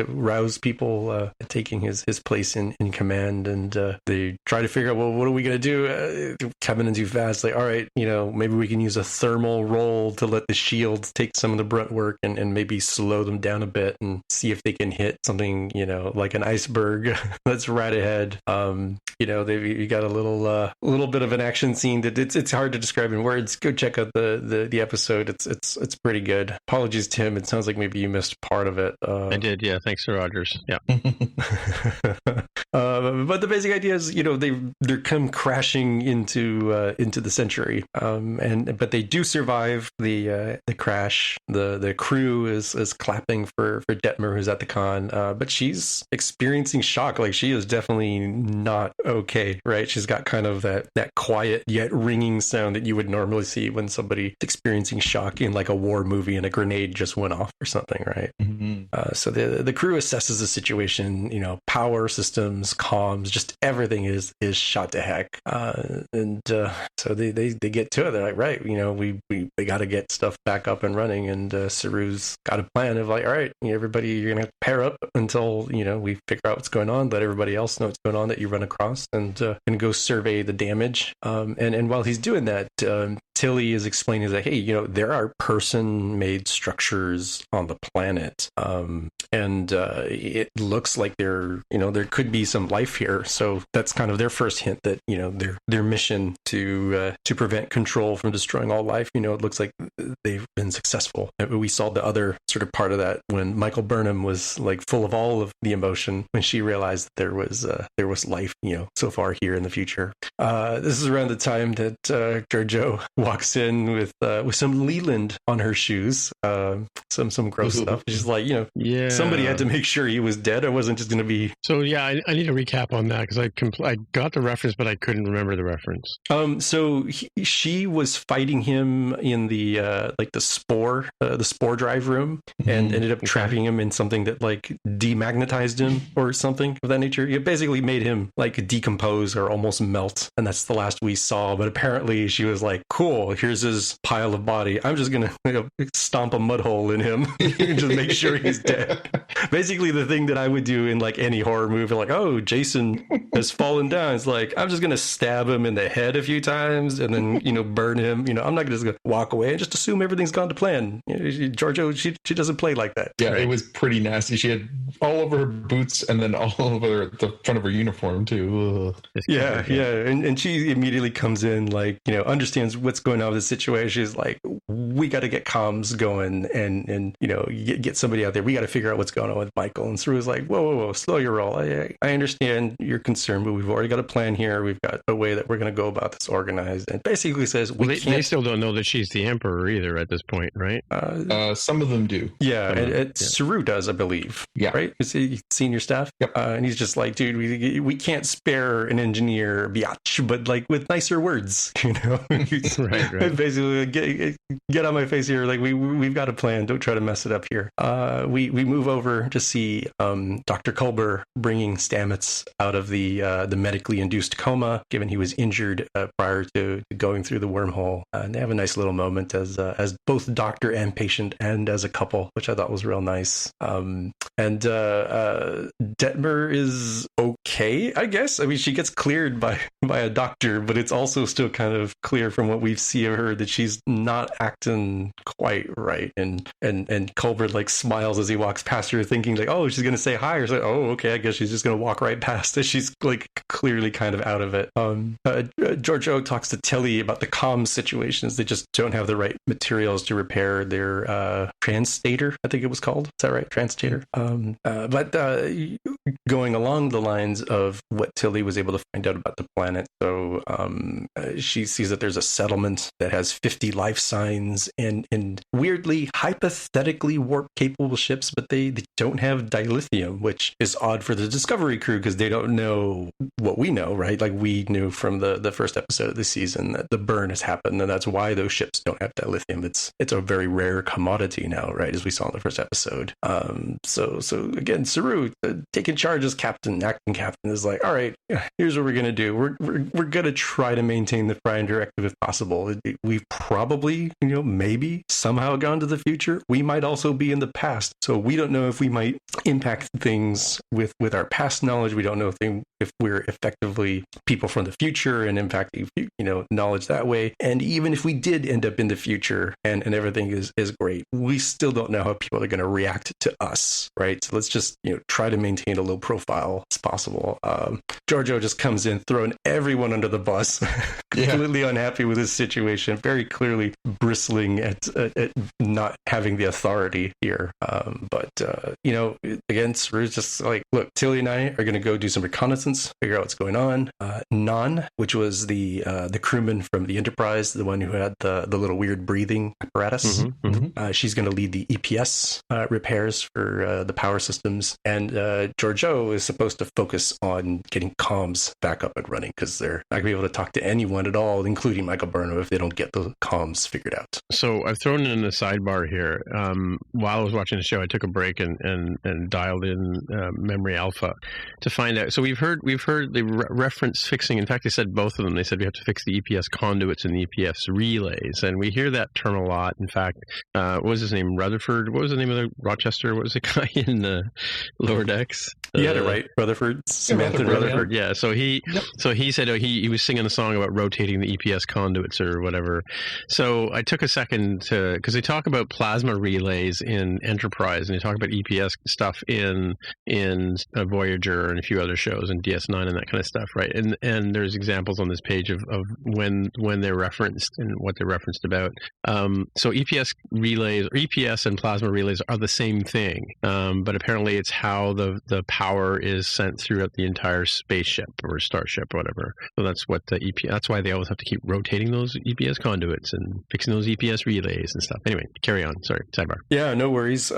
rouse people, taking his place in command, and they try to figure out, well, what are we gonna do? Coming in too fast, like, all right, maybe we can use a thermal roll to let the shields take some of the brunt work and maybe slow them down a bit and see if they can hit something, like an iceberg that's right ahead. You got a little bit of an action scene that it's hard to describe in words. Go check out the episode. It's pretty good. Apologies, Tim. It sounds like maybe you missed part of it. I did, yeah. Thanks to Rogers. Yeah. But the basic idea is, they're come crashing into the Century, but they do survive the crash. The crew is clapping for Detmer, who's at the con, but she's experiencing shock. Like, she is definitely not okay, right? She's got kind of that quiet yet ringing sound that you would normally see when somebody's experiencing shock in like a war movie and a grenade just went off or something, right? Mm-hmm. So the crew assesses the situation. Power systems, comms, just everything is shot to heck, and so they get to it. They're like, right, we got to get stuff back up and running, and Saru's got a plan of like, all right, everybody, you're gonna have to pair up until we figure out what's going on, let everybody else know what's going on that you run across, and go survey the damage. And while he's doing that, Tilly is explaining that, hey, there are person-made structures on the planet, and it looks like there could be some life here. So that's kind of their first hint that their mission to prevent control from destroying all life. It looks like they've been successful. We saw the other sort of part of that when Michael Burnham was like full of all of the emotion when she realized that there was life, so far here in the future. This is around the time that Georgiou walks in with some Leland on her shoes, some gross stuff. She's like, yeah, somebody had to make sure he was dead. I wasn't just going to be. So yeah, I need a recap on that because I got the reference, but I couldn't remember the reference. So she was fighting him in the the spore drive room, and ended up trapping him in something that like demagnetized him or something of that nature. You basically made him like decompose or almost melt, and that's the last we saw. But apparently she was like, cool, here's his pile of body. I'm just gonna stomp a mud hole in him and just make sure he's dead. Basically the thing that I would do in like any horror movie, like, oh, Jason has fallen down. It's like, I'm just gonna stab him in the head a few times and then, burn him. I'm not just gonna walk away and just assume everything's gone to plan. Giorgio, she doesn't play like that. Yeah, It was pretty nasty. She had all over her boots and then all over the front of her uniform too. Ugh. Yeah. And she immediately comes in, like, understands what's going on with the situation. She's like, we got to get comms going and get somebody out there. We got to figure out what's going on with Michael. And Saru's like, whoa, slow your roll. I understand your concern, but we've already got a plan here. We've got a way that we're going to go about this organized. And basically says, they still don't know that she's the emperor either at this point, right? Some of them do. Yeah, Saru does, I believe. Yeah. Right? Is he senior staff? Yep. And he's just like, dude, we can't spare an engineer, biatch, but like with nicer words, Right. Basically, get on my face here. Like, we've got a plan. Don't try to mess it up here. We move over to see Dr. Culber bringing Stamets out of the medically induced coma, given he was injured prior to going through the wormhole. And they have a nice little moment as both doctor and patient and as a couple, which I thought was real nice. And Detmer is okay, I guess. I mean, she gets cleared by a doctor, but it's also still kind of clear from what we see of her that she's not acting quite right. And Culber like smiles as he walks past her, thinking like, oh, she's gonna say hi, or like, oh, okay, I guess she's just gonna walk right past it. She's like clearly kind of out of it. Giorgio talks to Tilly about the comms situations. They just don't have the right materials to repair their translator, I think it was called. Is that right? Translator. But going along the lines of what Tilly was able to find out about the planet, so she sees that there's a settlement that has 50 life signs and weirdly, hypothetically warp-capable ships, but they don't have dilithium, which is odd for the Discovery crew because they don't know what we know, right? Like, we knew from the first episode of the season that the burn has happened, and that's why those ships don't have dilithium. It's a very rare commodity now, right? As we saw in the first episode. So again, Saru taking charge as acting captain is like, all right, here's what we're gonna do. We're gonna try to maintain the Prime Directive if possible. We've probably, maybe somehow gone to the future. We might also be in the past, so we don't know if we might impact things with our past knowledge. We don't know if we're effectively people from the future and impacting knowledge that way. And even if we did end up in the future and everything is great, we still don't know how people are going to react to us, right? So let's just try to maintain a low profile as possible. Giorgio just comes in throwing everyone under the bus, completely unhappy with his situation, very clearly bristling at not having the authority here. But again, Saru's just like, look, Tilly and I are going to go do some reconnaissance, figure out what's going on. Nan, which was the crewman from the Enterprise, the one who had the little weird breathing apparatus, she's going to lead the EPS repairs for the power systems. And Giorgio is supposed to focus on getting comms back up and running because they're not going to be able to talk to anyone at all, including Michael Burnham, if they don't get the comms figured out. So I've thrown in a sidebar here. While I was watching the show, I took a break and dialed in Memory Alpha to find out. So we've heard they reference fixing. In fact, they said both of them. They said we have to fix the EPS conduits and the EPS relays, and we hear that term a lot. In fact, what was his name? Rutherford. What was the name of the Rochester? What was the guy in the lower decks? You had it right, Rutherford. Samantha Rutherford. Yeah. So he said he was singing a song about rotating the EPS conduits or whatever. So I took a second because they talk about plasma relays in Enterprise and they talk about EPS stuff in Voyager and a few other shows and DS9 and that kind of stuff, right? And there's examples on this page of when they're referenced and what they're referenced about. So EPS relays, or EPS and plasma relays are the same thing, but apparently it's how the power is sent throughout the entire spaceship or starship or whatever. So that's what that's why they always have to keep rotating those EPS conduits and fixing those EPS relays and stuff. Anyway, carry on. Sorry, sidebar. Yeah, no worries.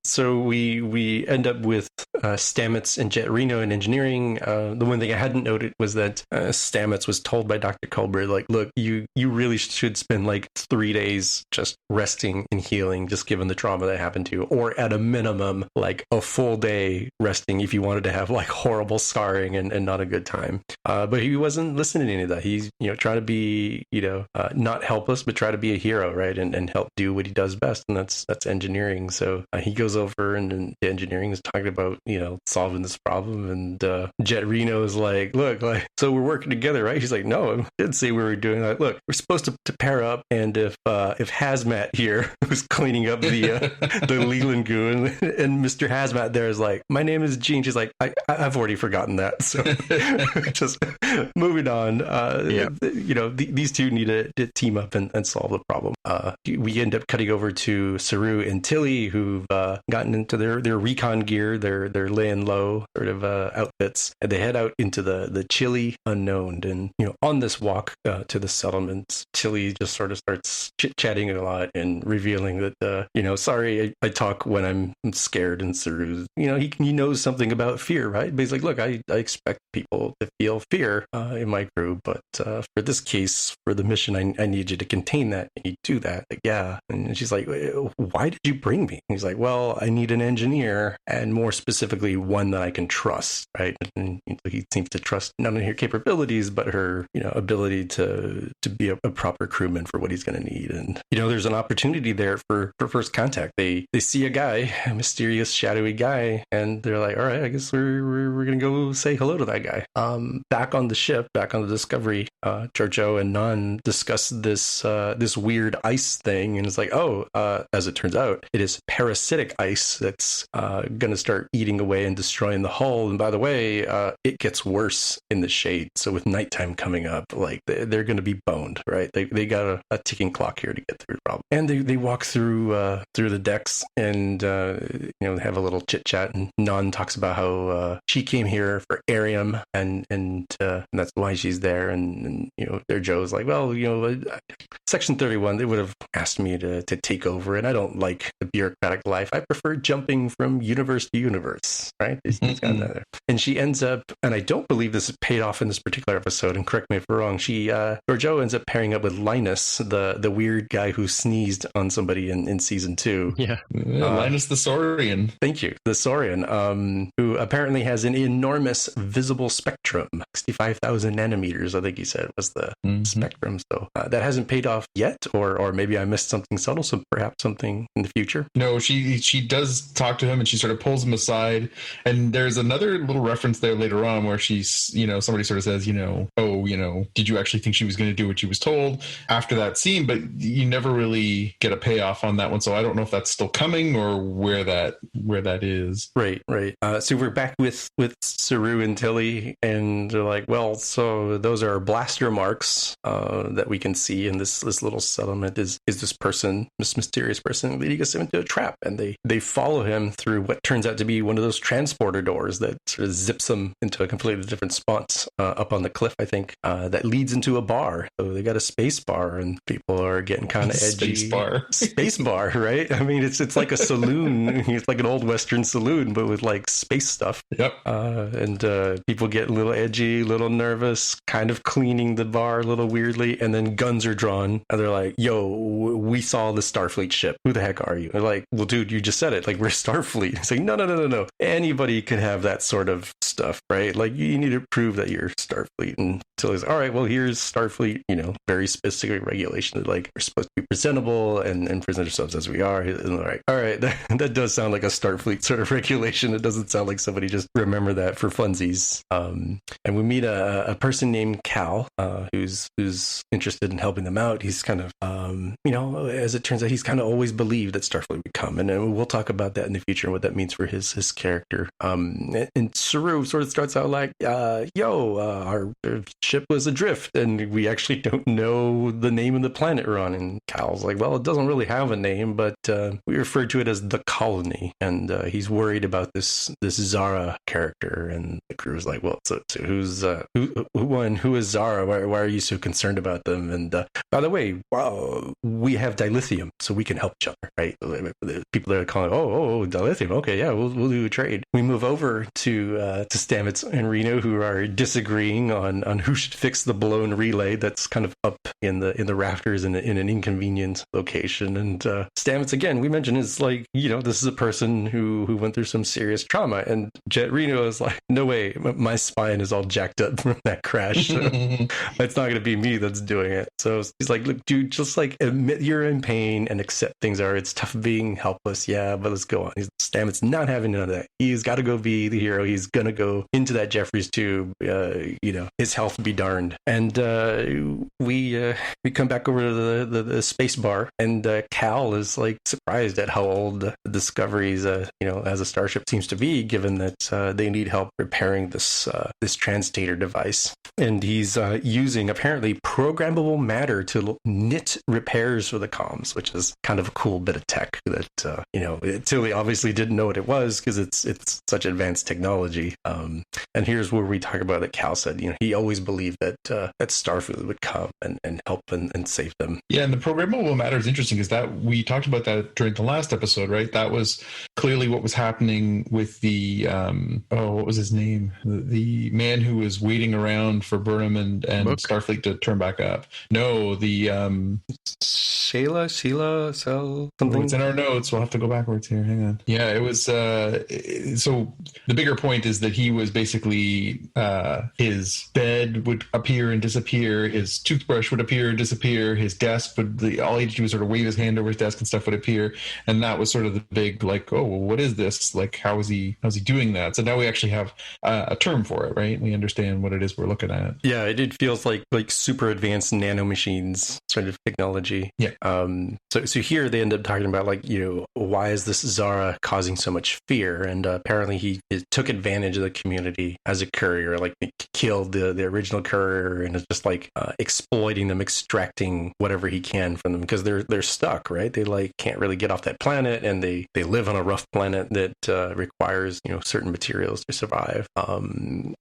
So we end up with Stamets and Jet Reno in engineering. The one thing I hadn't noted was that Stamets was told by Dr. Culber, like, look, you really should spend like 3 days just resting and healing, just given the trauma that happened to you, or at a minimum, like a full day resting if you wanted to have like horrible scarring and not a good time. But he wasn't listening to any of that. He's, trying to be, not helpless, but try to be a hero, right? And help do what he does best. And that's engineering. So he goes over and the engineering is talking about, solving this problem. And Jet Reno is like, look, like, so we're working together, right? He's like, no, I didn't say we were doing that. Look, we're supposed to pair up. And if Hazmat here was cleaning up the Leland goo and Mr. Hazmat there is like, my name is Gene. She's like, I've already forgotten that. So just moving on. These two need to team up and solve the problem. We end up cutting over to Saru and Tilly, who've gotten into their recon gear, their laying low sort of outfits, and they head out into the chilly unknown. And on this walk to the settlements, Tilly just sort of starts chit-chatting a lot and revealing that sorry, I talk when I'm scared. And Saru, he knows something about fear, right? But he's like, look, I expect people to feel fear in my crew, but for this case, for the mission, I need you to contain that. And you do that. Like, yeah. And she's like, why did you bring me? And he's like, well, I need an engineer, and more specifically, one that I can trust, right? And he seems to trust not only her capabilities, but her, ability to be a proper crewman for what he's going to need. And, there's an opportunity there for first contact. They see a guy, a mysterious, shadowy guy, and they're like, all right, I guess we're going to go say hello to that guy. Back on the ship, back on the Discovery, Georgiou and Nun discuss this weird ice thing, and it's like, as it turns out, it is parasitic ice that's going to start eating away and destroying the hull. And by the way, it gets worse in the shade. So with nighttime coming up, like they're going to be boned, right? They got a ticking clock here to get through the problem. And they walk through the decks and have a little chit chat. And Nun talks about how she came here for Arium, and that's why she's there. And their Joe's like, well, Section 31, they would have asked me to take over, and I don't like the bureaucratic life. I prefer jumping from universe to universe, right? He's got that there. And she ends up, and I don't believe this is paid off in this particular episode, and correct me if I'm wrong, Georgiou ends up pairing up with Linus, the weird guy who sneezed on somebody in season 2. Yeah, Linus the Saurian. Thank you. The Saurian, who apparently has an enormous visible spectrum, 65,000 nanometers, I think he said was the spectrum. So that hasn't paid off yet, or maybe I missed something subtle, so perhaps something in the future. No, she does talk to him, and she sort of pulls him aside, and there's another little reference there later on where she's, somebody sort of says, did you actually think she was going to do what she was told after that scene? But you never really get a payoff on that one, so I don't know if that's still coming or where that is. Right. So we're back with Saru and Tilly, and they're like, well, so those are blaster marks that we can see in this little settlement. Is this person, this mysterious person, leading us into a trap? And they follow him through what turns out to be one of those transporter doors that sort of zips them into a completely different spot up on the cliff, I think, that leads into a bar. So they got a space bar, and people are getting kind of edgy. Space bar, right? I mean, it's like a saloon. It's like an old Western saloon, but with like space stuff. Yep. And people get a little edgy, a little nervous, kind of cleaning the bar a little weirdly, and then guns are drawn, and they're like, yo, we saw the Starfleet ship. Who the heck are you? They're like, well, dude, you just said it. Like, we're Starfleet. It's like, no. Anybody could have that sort of stuff, right? Like, you need to prove that you're Starfleet. And so he's all right, well, here's Starfleet, very specific regulation that, like, we're supposed to be presentable and present ourselves as we are. And like, all right, that does sound like a Starfleet sort of regulation. It doesn't sound like somebody just remember that for funsies. And we meet a person named Cal, who's interested in helping them out. He's kind of, as it turns out, he's kind of always believed that Starfleet would come. And we'll talk about that in the future and what that means for his character. And Saru sort of starts out like, our ship was adrift, and we actually don't know the name of the planet we're on. And Cal's like, well, it doesn't really have a name, but we refer to it as the colony. And he's worried about this Zara character. And the crew is like, well, so who's who is Zara? Why are you so concerned about them? And by the way, we have dilithium, so we can help each other, right? The people that are calling, oh, dilithium. Okay, yeah, we'll do a trade. We move over to Stamets and Reno, who are disagreeing on who should fix the blown relay that's kind of up in the rafters in an inconvenient location. And Stamets, again, we mentioned, is like, this is a person who went through some serious trauma. And Jet Reno is like, no way, my spine is all jacked up from that crash. So it's not going to be me that's doing it. So he's like, look, dude, just like admit you're in pain and accept things are. It's tough being helpless. Yeah, but let's go on. Stamets not having none of that. He's got to go be the hero. He's going to go into that Jeffries tube. His health be darned. And we come back over to the space bar, and Cal is like surprised at how old Discovery's as a starship seems to be, given that they need help repairing this translator device. And he's using apparently programmable matter to knit repairs for the comms, which is kind of a cool bit of tech that Tilly obviously didn't know what it was because it's such advanced technology. And here's where we talk about that Cal said, he always believed that Starfleet would come and help and save them. Yeah, and the programmable matter is interesting because that we talked about that during the last episode, right? That was clearly what was happening with the what was his name? The man who was waiting around for Burnham and Starfleet to turn back up. No, the Sheila, something. It's in our notes. We'll have to go backwards here. Hang on. Yeah, it was. So the bigger point is that he was basically his bed would appear and disappear. His toothbrush would appear and disappear. His desk would. All he'd do was sort of wave his hand over his desk and stuff would appear. And that was sort of the big like, oh, well, what is this? Like, how's he doing that? So now we actually have a term for it, right? We understand what it is we're looking at. Yeah, it feels like super advanced nanomachines sort of technology. Yeah. So here they end up talking about like, why is this Zara causing so much fear? And apparently he took advantage of the community as a courier, like killed the original courier and is just like exploiting them, extracting whatever he can from them because they're stuck, right? They like can't really get off that planet, and they live on a rough planet that requires certain materials to survive. And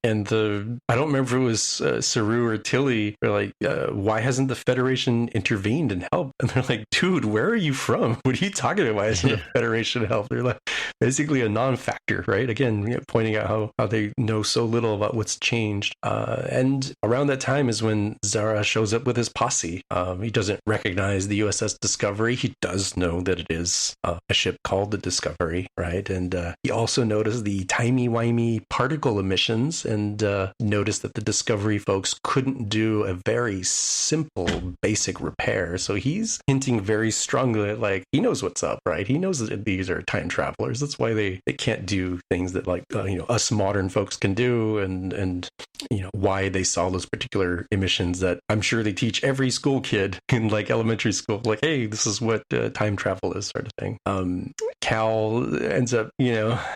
I don't remember if it was Saru or Tilly. They're like, why hasn't the Federation intervened and helped? And they're like, dude, where are you from? What are you talking about? Why hasn't the Federation helped? They're like basically a non-factor, right? Again, pointing out how they know so little about what's changed. And around that time is when Zara shows up with his posse. He doesn't recognize the USS Discovery. He does know that it is a ship called the Discovery, right? And he also noticed the timey-wimey particle emissions and noticed that the Discovery folks couldn't do a very simple, basic repair. So he's hinting very strongly that, like, he knows what's up, right? He knows that these are time travelers. That's why they can't do things that, like, us modern folks can do, and why they saw those particular emissions that I'm sure they teach every school kid in, like, elementary school. Like, hey, this is what time travel is, sort of thing. Cal ends up,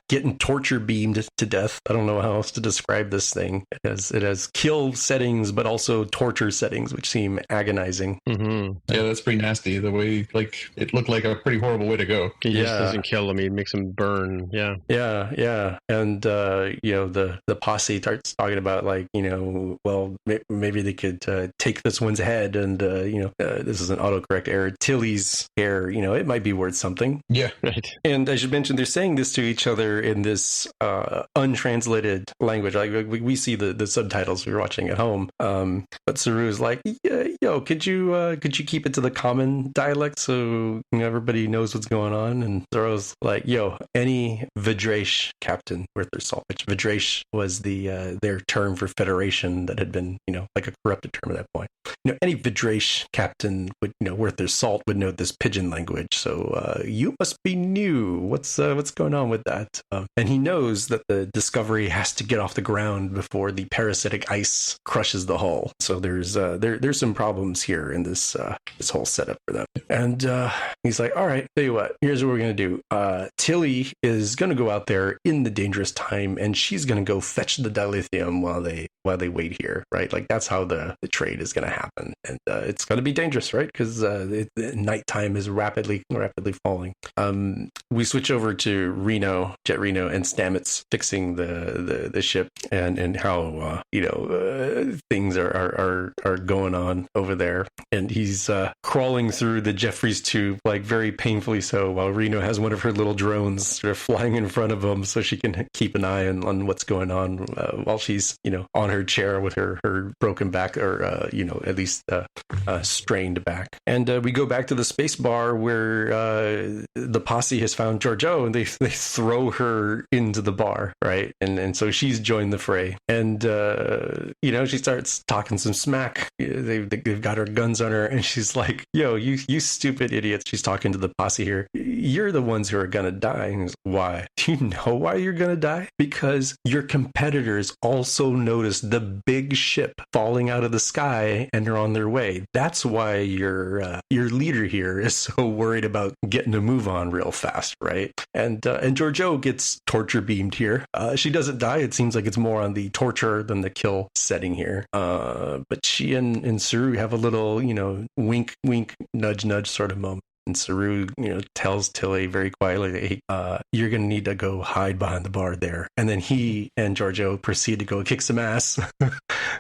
getting torture beamed to death. I don't know how else to describe this thing. It has kill settings, but also torture settings, which seem agonizing. Mm-hmm. Yeah, that's pretty nasty. The way, like, it looked like a pretty horrible way to go. He just doesn't kill him. He makes him burn. Yeah. Yeah. And, the posse starts talking about, like, well, maybe they could take this one's head and, this is an autocorrect error. Tilly's hair, it might be worth something. Yeah. Right. And I should mention, they're saying this to each other in this untranslated language. Like, we see the subtitles we're watching at home. But Saru's like, could you keep it to the common dialect so everybody knows what's going on? And Zoro's like, any Vidrash captain worth their salt. Which Vidrash was their term for Federation that had been, like a corrupted term at that point. Any Vidrash captain would, worth their salt would know this pigeon language. So you must be new. What's going on with that? And he knows that the Discovery has to get off the ground before the parasitic ice crushes the hull. So there's some problems problems here in this whole setup for them. And he's like, all right, tell you what, here's what we're going to do. Tilly is going to go out there in the dangerous time, and she's going to go fetch the dilithium while they wait here, right? Like that's how the trade is going to happen. And it's going to be dangerous, right? Because nighttime is rapidly falling. We switch over to Jet Reno, and Stamets fixing the ship, and how things are going on over there, and he's crawling through the Jeffries tube like very painfully so, while Reno has one of her little drones sort of flying in front of him so she can keep an eye on what's going on while she's on her chair with her broken back, or at least strained back. And we go back to the space bar where the posse has found Georgiou, and they throw her into the bar, right? And so she's joined the fray, and she starts talking some smack. They've got her guns on her, and she's like, yo, you stupid idiots. She's talking to the posse here. You're the ones who are gonna die. And he's, why? Do you know why you're gonna die? Because your competitors also noticed the big ship falling out of the sky and are on their way. That's why your leader here is so worried about getting a move on real fast, right? And Georgiou gets torture beamed here. She doesn't die. It seems like it's more on the torture than the kill setting here. But she and Saru have a little, wink, wink, nudge, nudge sort of moment. And Saru, tells Tilly very quietly, hey, you're going to need to go hide behind the bar there. And then he and Georgiou proceed to go kick some ass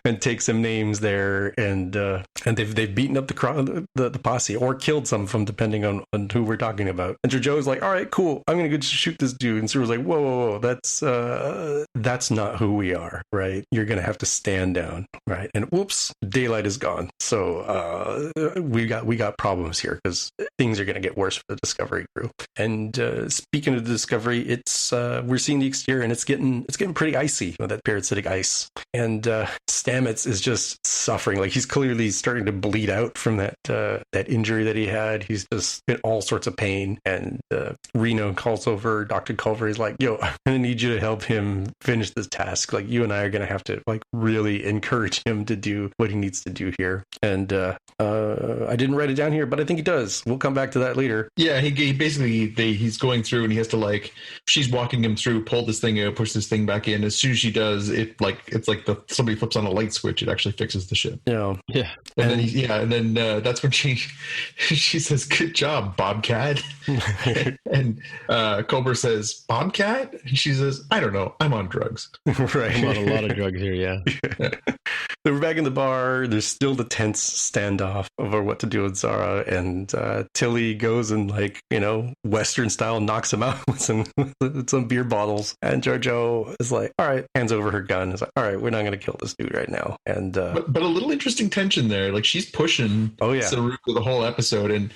and take some names there. And they've beaten up the posse, or killed some of them, depending on who we're talking about. And Georgiou's like, all right, cool, I'm going to go shoot this dude. And Saru's like, whoa, that's not who we are, right? You're going to have to stand down, right? And whoops, daylight is gone. So we got problems here, because things are going to get worse for the Discovery crew. And speaking of the Discovery, it's we're seeing the exterior, and it's getting pretty icy with that parasitic ice. And Stamets is just suffering. Like, he's clearly starting to bleed out from that injury that he had. He's just in all sorts of pain. And Reno calls over Dr. Culver. He's like, yo, I'm going to need you to help him finish this task. Like, you and I are going to have to really encourage him to do what he needs to do here. And I didn't write it down here, but I think he does. We'll come back to that later. Yeah, he basically he's going through, and he has to she's walking him through, pull this thing out, push this thing back in. As soon as she does, it's like somebody flips on a light switch. It actually fixes the ship. Yeah. And then that's when she says, "Good job, Bobcat." And Culber says, "Bobcat?" And she says, "I don't know. I'm on drugs." Right. A lot of drugs here. Yeah. So we're back in the bar. There's still the tense standoff over what to do with Zara, and Tilly goes and Western style knocks him out with some beer bottles. And Georgiou is like, all right, hands over her gun. Is like, all right, we're not going to kill this dude right now. And but a little interesting tension there. Like, she's pushing Saru for the whole episode, and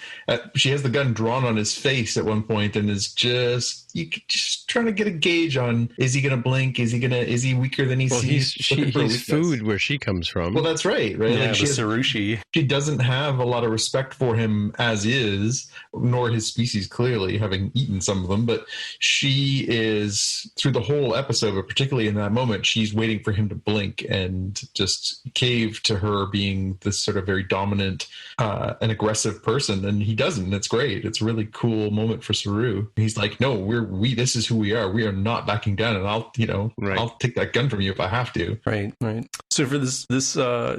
she has the gun drawn on his face at one point, and is just trying to get a gauge on, is he going to blink? Is he weaker than he sees? He's food where she comes from. Well, that's right. Yeah, like, Sarushi. She doesn't have a lot of respect for him as is, nor his species, clearly, having eaten some of them. But she is, through the whole episode, but particularly in that moment, she's waiting for him to blink and just cave to her being this sort of very dominant and aggressive person. And he doesn't. It's great. It's a really cool moment for Saru. He's like, no, this is who we are. We are not backing down, and I'll take that gun from you if I have to. Right. So for this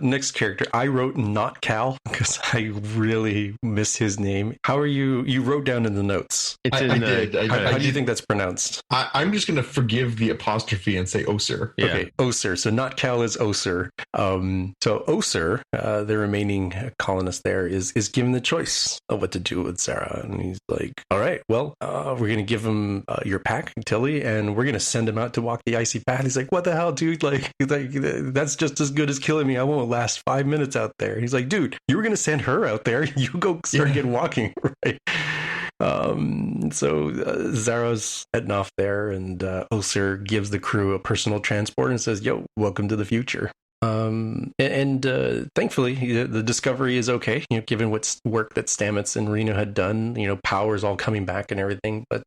next character, I wrote not Cal, because I really miss his name. How are you wrote down in the notes? I did. How do you think that's pronounced? I'm just going to forgive the apostrophe and say Oser. Yeah. Okay, Oser. So not Cal is Oser. So Oser, the remaining colonist there, is given the choice of what to do with Zara. And he's like, all right, well, we're going to give him your pack, Tilly, and we're going to send him out to walk the icy path. He's like, what the hell, dude? Like that's just as good as killing me. I won't last 5 minutes out there. He's like, dude, you were going to send her out there. You go start getting walking, right? So Zara's heading off there, and Oser gives the crew a personal transport and says, yo, welcome to the future. Thankfully, the Discovery is okay, given what work that Stamets and Reno had done. Power's all coming back and everything, but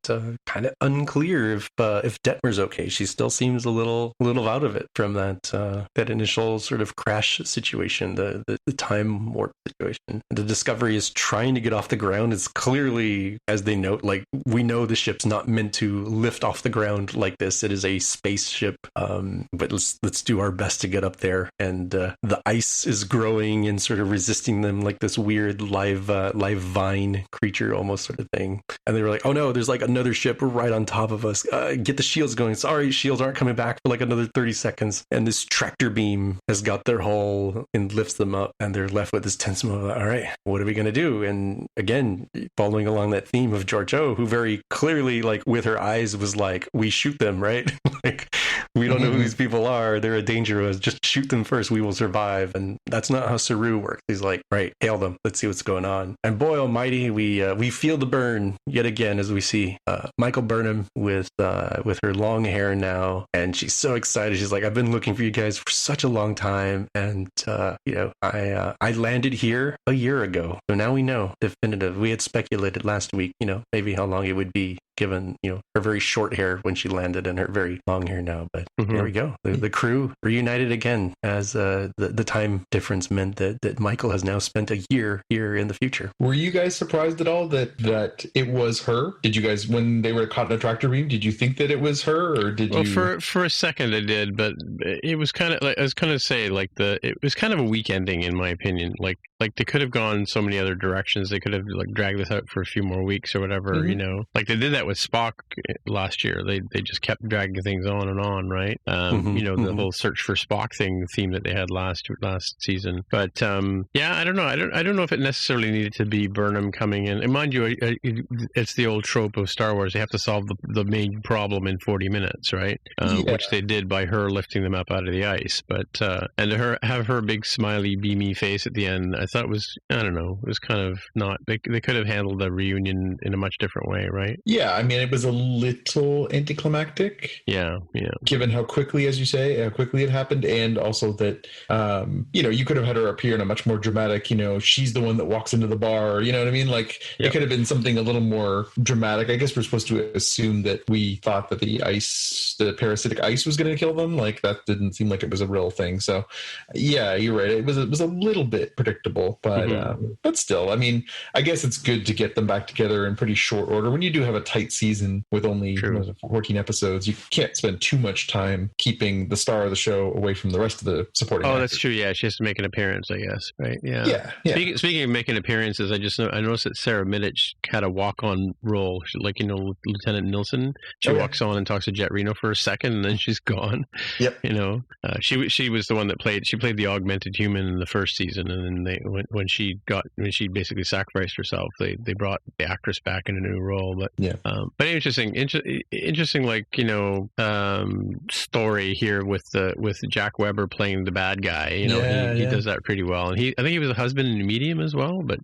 kind of unclear if Detmer's okay. She still seems a little out of it from that initial sort of crash situation, the time warp situation. The Discovery is trying to get off the ground. It's clearly, as they note, like, we know the ship's not meant to lift off the ground like this. It is a spaceship, but let's do our best to get up there. And the ice is growing and sort of resisting them, like this weird live vine creature almost sort of thing. And they were like, oh no, there's like another ship right on top of us. Get the shields going. Sorry, shields aren't coming back for like another 30 seconds. And this tractor beam has got their hull and lifts them up, and they're left with this tense moment. All right, what are we going to do? And again, following along that theme of Georgiou, who very clearly, like, with her eyes was like, we shoot them, right? Like, we don't know who these people are. They're a danger to us. Just shoot them first. We will survive. And that's not how Saru works. He's like, right, hail them. Let's see what's going on. And boy almighty, we feel the burn yet again as we see Michael Burnham with her long hair now. And she's so excited. She's like, I've been looking for you guys for such a long time. And, I landed here a year ago. So now we know, definitive. We had speculated last week, maybe how long it would be, given her very short hair when she landed and her very long hair now. But there we go, the crew reunited again, as the time difference meant that Michael has now spent a year here in the future. Were you guys surprised at all that it was her? Did you guys, when they were caught in a tractor beam, did you think that it was her, or did you? Well, for a second I did, but it was kind of like, I was going to say, like, it was kind of a weak ending in my opinion. Like they could have gone so many other directions. They could have like dragged this out for a few more weeks or whatever. Like they did that with Spock last year. They just kept dragging things on and on, right? The whole search for Spock theme that they had last season. But I don't know. I don't know if it necessarily needed to be Burnham coming in. And mind you, it's the old trope of Star Wars. They have to solve the main problem in 40 minutes, right? Which they did by her lifting them up out of the ice. But and to have her big smiley beamy face at the end, I thought was, I don't know, it was kind of not. They could have handled the reunion in a much different way, right? Yeah, I mean, it was a little anticlimactic. Yeah. Given how quickly, as you say, how quickly it happened, and also that, you could have had her appear in a much more dramatic, she's the one that walks into the bar, you know what I mean? Like, It could have been something a little more dramatic. I guess we're supposed to assume that we thought that the parasitic ice was going to kill them. Like, that didn't seem like it was a real thing. So, yeah, you're right. It was a little bit predictable, but still, I mean, I guess it's good to get them back together in pretty short order. When you do have a tight season with only 14 episodes, you can't spend too much time keeping the star of the show away from the rest of the supporting actors. That's true. Yeah, she has to make an appearance, I guess, right? Yeah. Speaking of making appearances, I noticed that Sarah Middich had a walk-on role, like, Lieutenant Nilsson. She walks on and talks to Jet Reno for a second, and then she's gone. Yep. She was the one that played the augmented human in the first season, and then when she basically sacrificed herself, they brought the actress back in a new role. But but interesting, like, story here with Jack Weber playing the bad guy. He does that pretty well, and I think he was a husband in Medium as well. But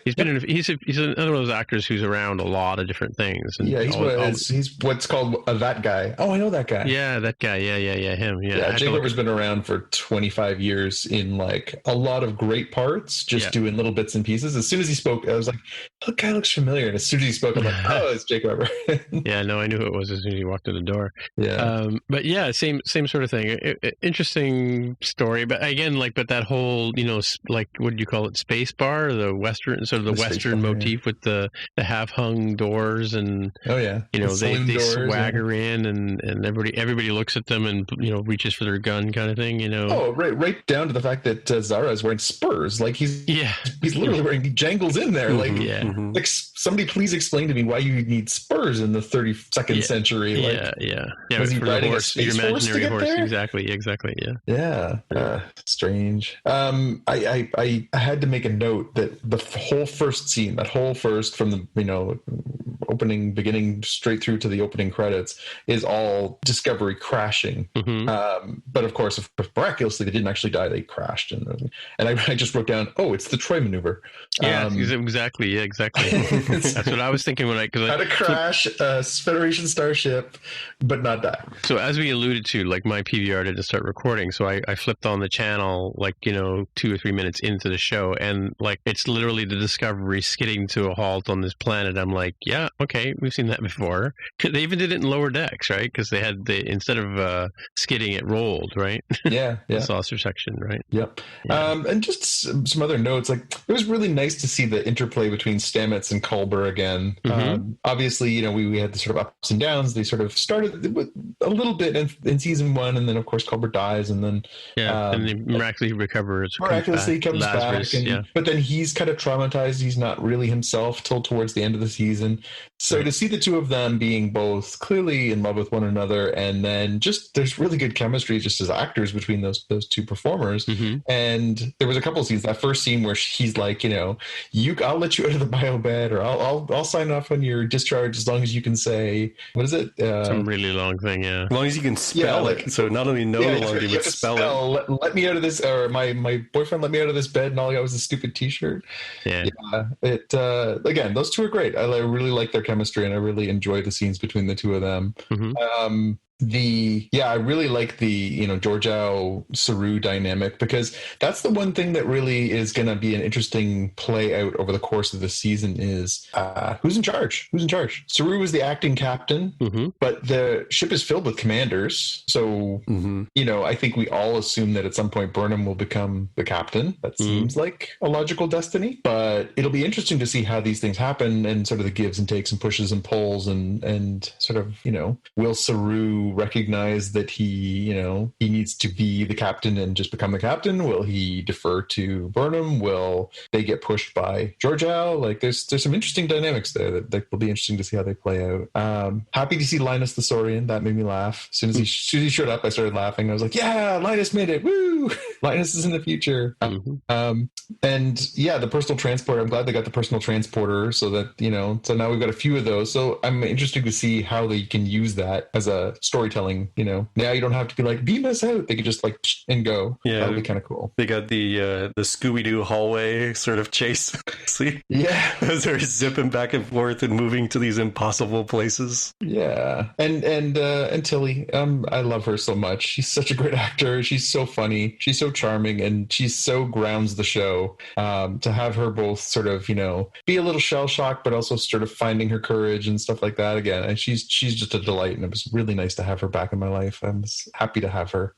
he's been he's another of those actors who's around a lot of different things. And he's what's called that guy. Oh, I know that guy. Yeah, that guy. Yeah, him. Yeah, Jack Weber's been around for 25 years in like a lot of great parts, just doing little bits and pieces. As soon as he spoke, I was like, that guy looks familiar. And as soon as he spoke, I'm like, oh, it's Jake Weber. Yeah, no, I knew who it was as soon as he walked in the door. Yeah. But yeah, same sort of thing. Interesting story. But again, but that whole, like, what do you call it? Space bar, the Western, sort of the Western motif with the half-hung doors, and they swagger in, and everybody looks at them and reaches for their gun, kind of thing. Oh, right down to the fact that Zara is wearing spurs. Like, he's literally wearing jangles in there. Like, like, somebody please explain to me why you need spurs in the 32nd century. Like, was he riding a space horse to get there? Exactly. Yeah. Strange. I had to make a note that the whole first scene, from the opening, beginning straight through to the opening credits, is all Discovery crashing. But of course, miraculously, they didn't actually die; they crashed. And I just wrote down, "Oh, it's the Troy maneuver." Yeah, exactly. Yeah, exactly. That's what I was thinking when how to crash a Federation starship, but not die. So as we alluded to, like my PVR didn't start recording, so I flipped on the channel like 2 or 3 minutes into the show, and like it's literally the Discovery skidding to a halt on this planet. I'm like, yeah, okay, we've seen that before. They even did it in lower decks, right? Because instead of skidding, it rolled, right? Yeah. The saucer section, right? Yep. Yeah. And just some other notes, like it was really nice to see the interplay between Stamets and Culber again. Obviously, we had the sort of ups and downs. They sort of started with a little bit in season 1, and then of course Culber dies, and then and they miraculously recovers. Miraculously comes back, but then he's kind of traumatized. He's not really himself till towards the end of the season. So to see the two of them being both clearly in love with one another, and then just there's really good chemistry just as actors between those two performers. And there was a couple of scenes. That first scene where he's like, I'll let you out of the bio bed, or I'll sign off on your discharge as long as you can say, what is it? Some really long thing, yeah. As long as you can spell it. So not only know the long, but spell it. Let me out of this, or my boyfriend let me out of this bed, and all I got was a stupid T-shirt. Yeah. It again, those two are great. I really like their chemistry, and I really enjoy the scenes between the two of them. I really like the Georgiou Saru dynamic, because that's the one thing that really is going to be an interesting play out over the course of the season is who's in charge. Saru was the acting captain, but the ship is filled with commanders, so I think we all assume that at some point Burnham will become the captain. That seems like a logical destiny, but it'll be interesting to see how these things happen, and sort of the gives and takes and pushes and pulls, and sort of will Saru recognize that he needs to be the captain and just become the captain? Will he defer to Burnham? Will they get pushed by Georgiou? Like there's some interesting dynamics there that will be interesting to see how they play out. Happy to see Linus the Saurian. That made me laugh. As soon as he showed up, I started laughing. I was like, yeah, Linus made it. Woo! Linus is in the future. And yeah, the personal transporter. I'm glad they got the personal transporter, so that so now we've got a few of those. So I'm interested to see how they can use that as a storytelling. Now you don't have to be like, beam us out. They could just like and go. Yeah, that'd be kind of cool. They got the Scooby-Doo hallway sort of chase. See? Yeah, as they're zipping back and forth and moving to these impossible places. Yeah, and Tilly, I love her so much. She's such a great actor. She's so funny. She's so charming, and she so grounds the show. To have her both sort of be a little shell shocked, but also sort of finding her courage and stuff like that again. And she's just a delight, and it was really nice to have her back in my life. I'm happy to have her.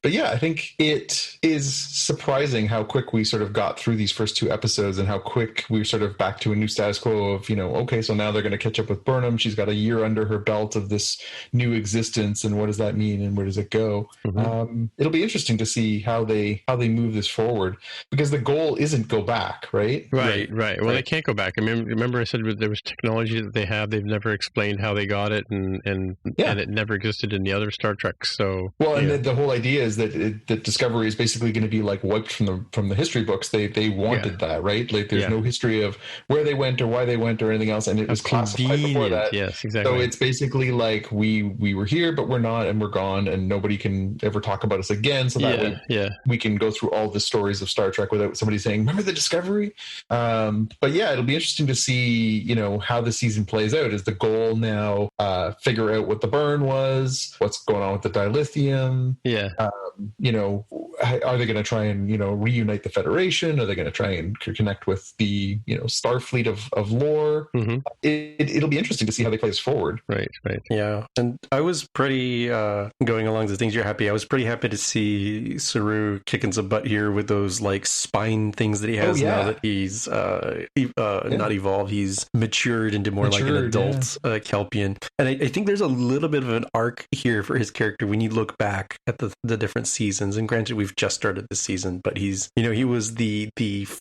But yeah, I think it is surprising how quick we sort of got through these first 2 episodes, and how quick we were sort of back to a new status quo of okay, so now they're going to catch up with Burnham. She's got a year under her belt of this new existence, and what does that mean, and where does it go? It'll be interesting to see how they move this forward, because the goal isn't go back, right? Right. Well, they can't go back. I remember I said there was technology that they have. They've never explained how they got it, and it never existed in the other Star Treks. So and the whole idea is that Discovery is basically going to be like wiped from the history books. They wanted that, right? Like there's no history of where they went or why they went or anything else, and it was classified before that. Yes, exactly. So it's basically like we were here, but we're not, and we're gone, and nobody can ever talk about us again. So that way we can go through all the stories of Star Trek without somebody saying, "Remember the Discovery?" But yeah, it'll be interesting to see how the season plays out. Is the goal now figure out what the burn was, what's going on with the dilithium? Are they going to try and reunite the Federation? Are they going to try and connect with the Starfleet of lore? It'll be interesting to see how they play this forward. Right. Yeah, and I was pretty going along the things you're happy. I was pretty happy to see Saru kicking some butt here with those like spine things that he has now that he's not evolved. He's matured into more like an adult Kelpian, and I think there's a little bit of an arc here for his character when you look back at the different seasons. And granted, we've just started this season, but he's, you know, he was the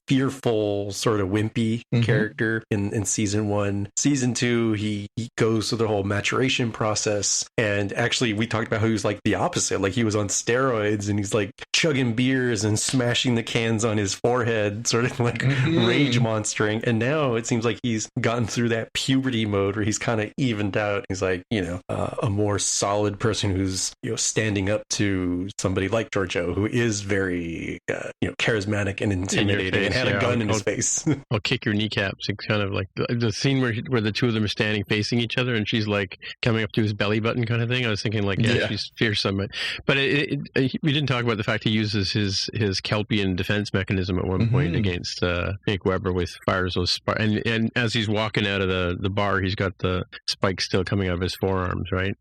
fearful sort of wimpy character in season 1. Season 2, he goes through the whole maturation process, and actually we talked about how he was like the opposite, like he was on steroids and he's like chugging beers and smashing the cans on his forehead, sort of like rage monstering. And now it seems like he's gotten through that puberty mode where he's kind of evened out. He's like, you know, a more solid person who's, you know, standing up to somebody like Giorgio, who is very, you know, charismatic and intimidating and had a gun in his face. I'll kick your kneecaps. It's kind of like the scene where the two of them are standing facing each other and she's like coming up to his belly button kind of thing. I was thinking like, yeah. She's fearsome. But we didn't talk about the fact he uses his Kelpian defense mechanism at one point against Nick Weber, with fires those spikes. And as he's walking out of the bar, he's got the spikes still coming out of his forearms, right?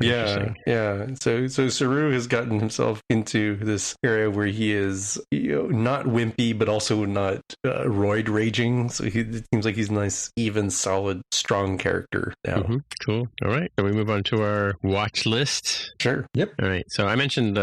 Yeah. So Saru has gotten himself into this area where he is, you know, not wimpy, but also not roid raging. So it seems like he's a nice, even, solid, strong character now. Cool. All right. So we move on to our watch list. Sure. Yep. All right. So I mentioned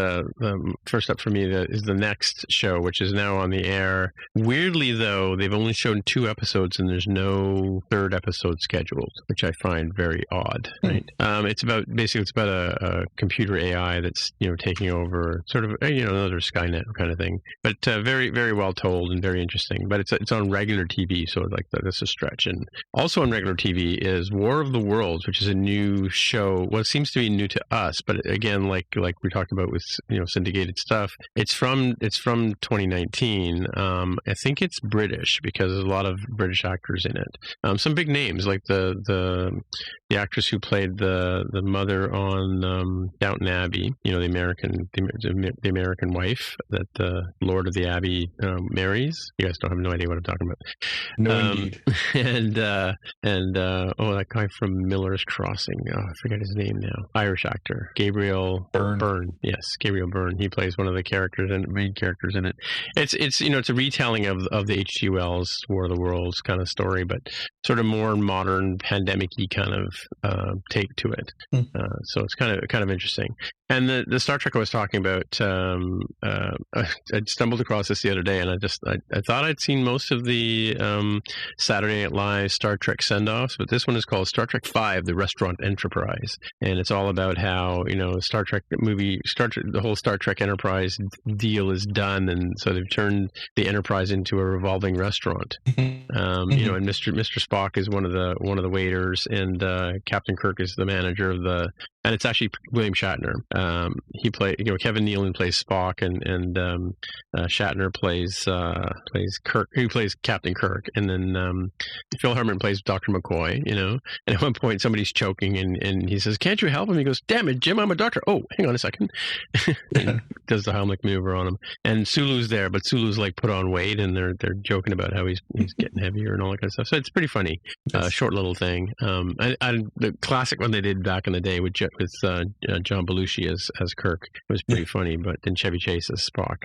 first up for me is the Next show, which is now on the air. Weirdly, though, they've only shown 2 episodes and there's no third episode scheduled, which I find very odd. Right. It's about a computer AI that's, you know, taking over sort of, you know, another Skynet kind of thing. But very, very well told and very interesting. But it's on regular TV, so like that's a stretch. And also on regular TV is War of the Worlds, which is a new show. Well, it seems to be new to us, but again, like we talked about with, you know, syndicated stuff, it's from 2019. I think it's British because there's a lot of British actors in it. Some big names like the actress who played the mother on Downton Abbey, you know, the American wife that the Lord of the Abbey marries. You guys don't have no idea what I'm talking about. No, indeed. And that guy from Miller's Crossing. Oh, I forget his name now. Irish actor Gabriel Byrne. Yes, Gabriel Byrne. He plays one of the main characters in it. It's you know, it's a retelling of the H.G. Wells War of the Worlds kind of story, but sort of more modern pandemic-y kind of take to it. So it's kind of interesting. And the Star Trek I was talking about, I stumbled across this the other day, and I thought I'd seen most of the Saturday Night Live Star Trek send-offs, but this one is called Star Trek V: The Restaurant Enterprise, and it's all about how, you know, the whole Star Trek Enterprise deal is done, and so they've turned the Enterprise into a revolving restaurant. You know, and Mr. Spock is one of the waiters, and Captain Kirk is the manager of the. And it's actually William Shatner. He Kevin Nealon plays Spock, and Shatner plays Kirk. He plays Captain Kirk, and then Phil Hartman plays Dr. McCoy. You know, and at one point somebody's choking, and he says, "Can't you help him?" He goes, "Damn it, Jim, I'm a doctor." Oh, hang on a second. Does the Heimlich maneuver on him, and Sulu's there, but Sulu's like put on weight, and they're joking about how he's getting heavier and all that kind of stuff. So it's pretty funny, short little thing. The classic one they did back in the day with John Belushi as Kirk was pretty funny, but then Chevy Chase as Spock.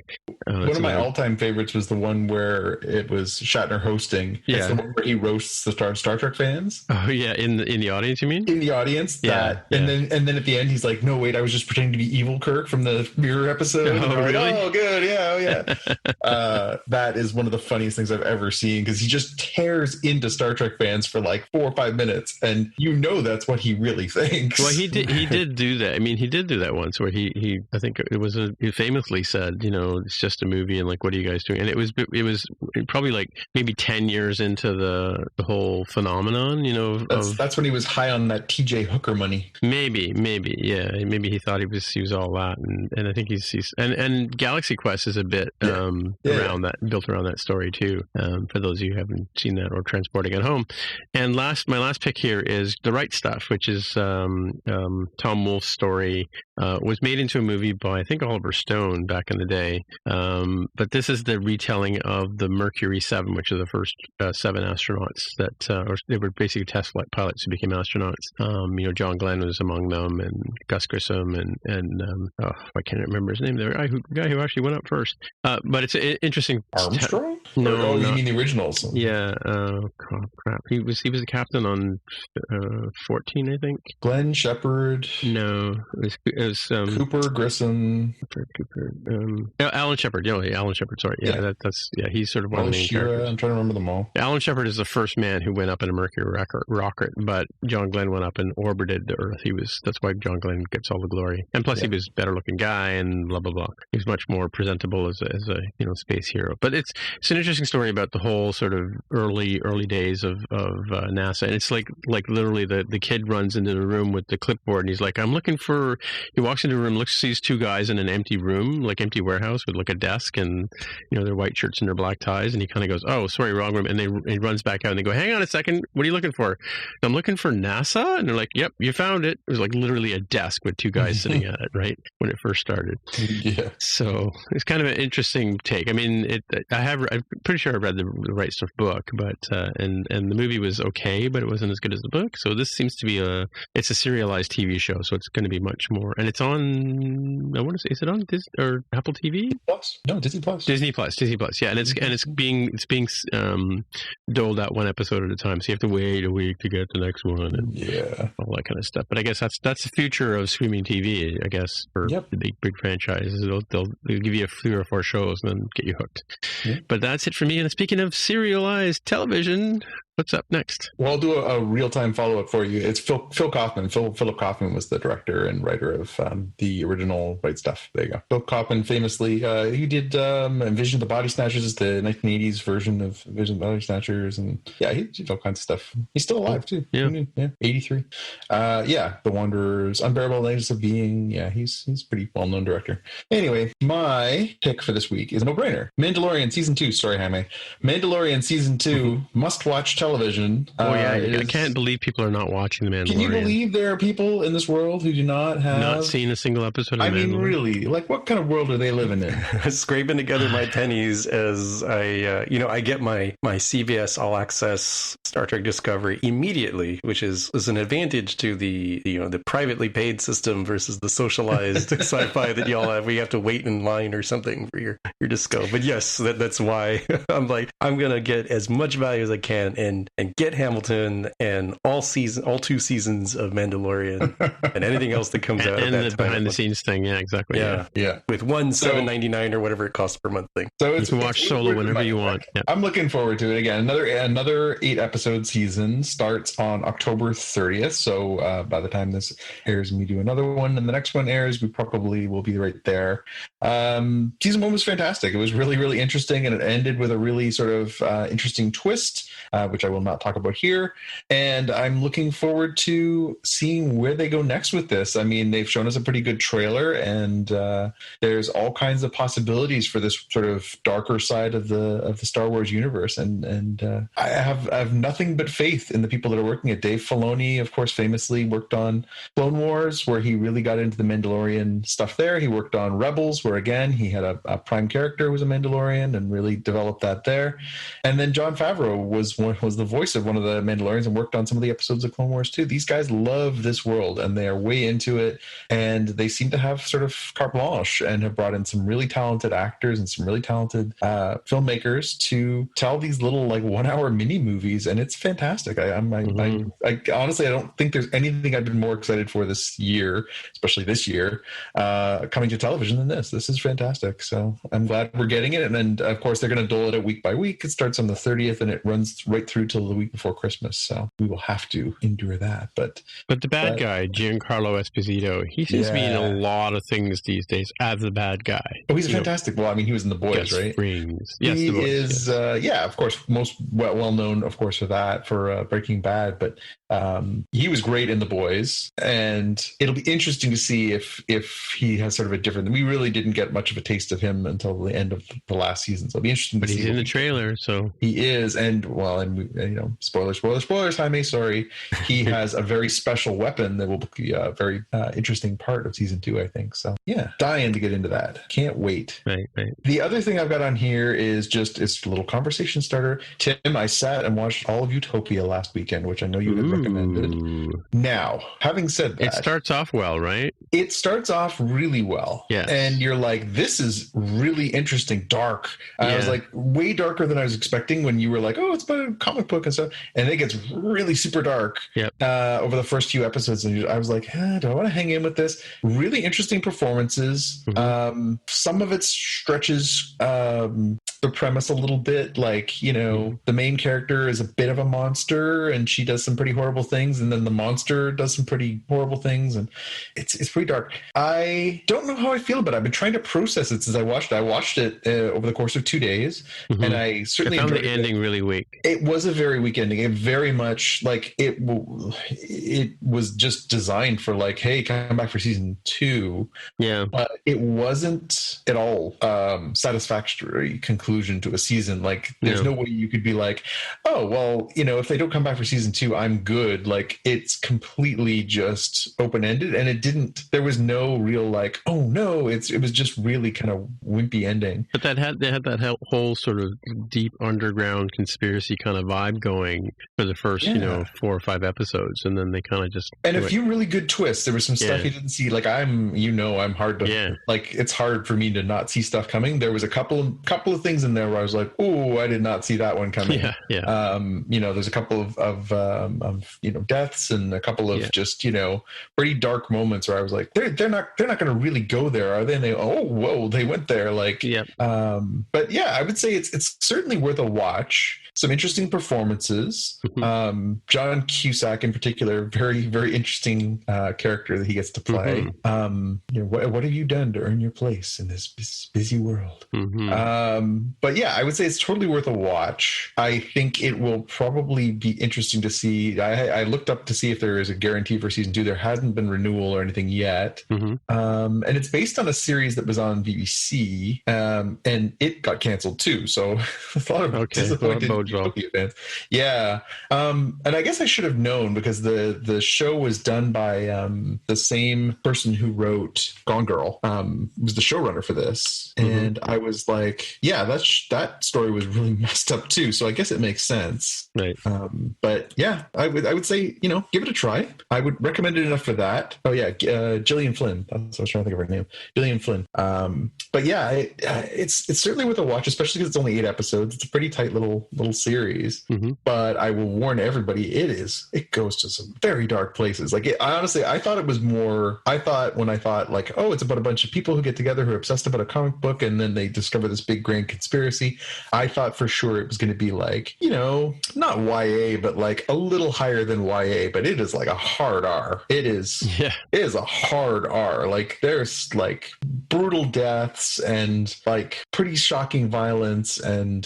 One of my all-time favorites was the one where it was Shatner hosting. Yeah. It's the one where he roasts the Star Trek fans. Oh yeah, in the audience, you mean? In the audience, yeah. And then at the end, he's like, "No, wait, I was just pretending to be evil Kirk from the Mirror episode." Oh, really? Like, oh, good, yeah. That is one of the funniest things I've ever seen, because he just tears into Star Trek fans for like 4 or 5 minutes, and you know that's what he really thinks. Well, he did do that. I mean, he did do that once where he I think he famously said, you know, it's just a movie, and like, what are you guys doing? And it was probably like maybe 10 years into the whole phenomenon, you know. That's when he was high on that TJ Hooker money. Maybe, yeah. Maybe he thought he was all that, and I think he's and Galaxy Quest is a bit built around that story too. For those of you who haven't seen that or transporting at home. And my last pick here is The Right Stuff, which is Tom Wolfe's story. Was made into a movie by, I think, Oliver Stone back in the day. But this is the retelling of the Mercury 7, which are the first 7 astronauts that they were basically test flight pilots who became astronauts. You know, John Glenn was among them, and Gus Grissom, and I can't remember his name. The guy who actually went up first. But it's interesting. Armstrong? No, you mean the originals? Yeah. Crap. He was the captain on 14, I think. Glenn Shepard. Shepard. No, it was Cooper, Grissom. Alan Shepard. Alan Shepard. Sorry, that's he's sort of one of the main characters. I'm trying to remember them all. Alan Shepard is the first man who went up in a Mercury rocket, but John Glenn went up and orbited the Earth. That's why John Glenn gets all the glory. And plus, he was a better looking guy, and blah blah blah. He was much more presentable as a space hero. But it's an interesting story about the whole sort of early days of NASA, and it's like literally the kid runs into the room with the clipboard, and he's like, I'm looking for. He walks into the room, sees two guys in an empty room, like empty warehouse with like a desk, and their white shirts and their black ties, and he kind of goes, oh, sorry, wrong room, and he runs back out, and they go, hang on a second, what are you looking for? I'm looking for NASA, and they're like, yep, you found it. It was like literally a desk with two guys sitting at it, right, when it first started. Yeah. So it's kind of an interesting take. I mean, I'm pretty sure I read the Right Stuff book, but and the movie was okay, but it wasn't as good as the book. So this seems to be it's a serialized TV show, so it's going to be much more. And it's on, I want to say, is it on Disney or Apple TV? Plus? No, Disney Plus. Disney Plus. Yeah, and it's being doled out one episode at a time, so you have to wait a week to get the next one and all that kind of stuff. But I guess that's the future of streaming TV. I guess for the big franchises, they'll give you 3 or 4 shows and then get you hooked. Yeah. But that's it for me. And speaking of serialized television, what's up next? Well, I'll do a real-time follow-up for you. It's Phil Kaufman. Philip Kaufman was the director and writer of the original Right Stuff. There you go. Phil Kaufman famously, he did Invasion of the Body Snatchers, the 1980s version of Invasion of the Body Snatchers, and he did all kinds of stuff. He's still alive too. Yeah, 83. The Wanderers, Unbearable Lightness of Being. Yeah, he's a pretty well-known director. Anyway, my pick for this week is a no-brainer. Mandalorian Season 2. Sorry, Jaime. Mandalorian Season 2, must-watch television. I can't believe people are not watching The Mandalorian. Can you believe there are people in this world who do not seen a single episode of The Mandalorian? I mean, really, like, what kind of world are they living in? Scraping together my pennies as I get my CBS All Access Star Trek Discovery immediately, which is an advantage to the privately paid system versus the socialized sci-fi that y'all have. We have to wait in line or something for your disco. But yes, that's why I'm like, I'm gonna get as much value as I can and get Hamilton and all 2 seasons of Mandalorian and anything else that comes out. And the behind the scenes thing, exactly. Yeah. With one $7.99 or whatever it costs per month thing. So you can watch Solo whenever you want. Yeah. I'm looking forward to it again. Another 8-episode season starts on October 30th. So by the time this airs and we do another one and the next one airs, we probably will be right there. Season 1 was fantastic. It was really, really interesting, and it ended with a really sort of interesting twist, which I will not talk about here. And I'm looking forward to seeing where they go next with this. I mean, they've shown us a pretty good trailer, and there's all kinds of possibilities for this sort of darker side of the Star Wars universe. And I have nothing but faith in the people that are working it. Dave Filoni, of course, famously worked on Clone Wars, where he really got into the Mandalorian stuff there. He worked on Rebels, where again he had a prime character who was a Mandalorian and really developed that there. And then Jon Favreau was the voice of one of the Mandalorians and worked on some of the episodes of Clone Wars too. These guys love this world and they are way into it, and they seem to have sort of carte blanche and have brought in some really talented actors and some really talented filmmakers to tell these little like 1-hour mini movies, and it's fantastic. I honestly, I don't think there's anything I've been more excited for this year, especially this year, coming to television than this. This is fantastic. So I'm glad we're getting it. And then of course they're going to dole it out week by week. It starts on the 30th and it runs right through till the week before Christmas. So we will have to endure that. But the bad guy, Giancarlo Esposito, he seems to be in a lot of things these days as the bad guy. Oh, he's fantastic. Well, I mean, he was in The Boys, right? Yes, he The Boys, is, of course, most well known, of course, for that, for Breaking Bad. But he was great in The Boys, and it'll be interesting to see if he has sort of a different. We really didn't get much of a taste of him until the end of the last season, so it'll be interesting. But to see. He's in the trailer, so he is, and spoilers, Jaime. Sorry, he has a very special weapon that will be a very interesting part of season 2, I think. So yeah, dying to get into that. Can't wait. Right. The other thing I've got on here is it's a little conversation starter. Tim, I sat and watched all all of Utopia last weekend, which I know you had recommended. Ooh. Now, having said that, It starts off well, right? it starts off really well. Yes. And you're like, this is really interesting, dark. I was Yeah. like, way darker than I was expecting when you were like, oh, it's about a comic book and stuff. And it gets really super dark Yep. over the first few episodes. And I was like, do I want to hang in with this? Really interesting performances. Some of it stretches the premise a little bit. Like, you know, the main character is a bit of a monster and she does some pretty horrible things. And then the monster does some pretty horrible things. And it's pretty dark. I don't know how I feel about it. I've been trying to process it since I watched it. I watched it over the course of 2 days, and I certainly I found enjoyed the ending really weak. It was a very weak ending. It very much like it was just designed for like, hey, come back for season 2. Yeah. But it wasn't at all satisfactory conclusion to a season. Like, there's no way you could be like, oh, well, you know, if they don't come back for season 2, I'm good. Like, it's completely just open ended, and it didn't. There was no real like, oh no, it was just really kind of wimpy ending. But they had that whole sort of deep underground conspiracy kind of vibe going for the first, 4 or 5 episodes, and then they kind of just and a few really good twists. There was some stuff you didn't see. Like I'm hard to like. It's hard for me to not see stuff coming. There was a couple of things in there where I was like, oh, I did not see that one coming. There's a couple of deaths and a couple of just pretty dark moments where I was like, they're not going to really go there, are they? And they went there. Like, but yeah, I would say it's certainly worth a watch. Some interesting performances. John Cusack in particular, very, very interesting character that he gets to play. What have you done to earn your place in this busy world? But yeah, I would say it's totally worth a watch. I think it will probably be interesting to see. I looked up to see if there is a guarantee for season 2. There hasn't been renewal or anything yet. And it's based on a series that was on BBC, and it got canceled too. So a lot of disappointed Utopia fans. Yeah. And I guess I should have known because the show was done by the same person who wrote Gone Girl, was the showrunner for this. And I was like, yeah, that story was really messed up too. So I guess it makes sense. Right. But yeah, I would say, give it a try. I would recommend it enough for that. Oh yeah. Gillian Flynn. That's what I was trying to think of her name. Gillian Flynn. But yeah, it's certainly worth a watch, especially because it's only 8 episodes. It's a pretty tight little series. But I will warn everybody, it goes to some very dark places. Like I thought it was more, when I thought like, oh, it's about a bunch of people who get together who are obsessed about a comic book and then they discover this big grand conspiracy. I thought for sure it was going to be like, not YA, but like a little higher than YA, but it is like a hard R. It is a hard R. Like there's like brutal deaths and like pretty shocking violence and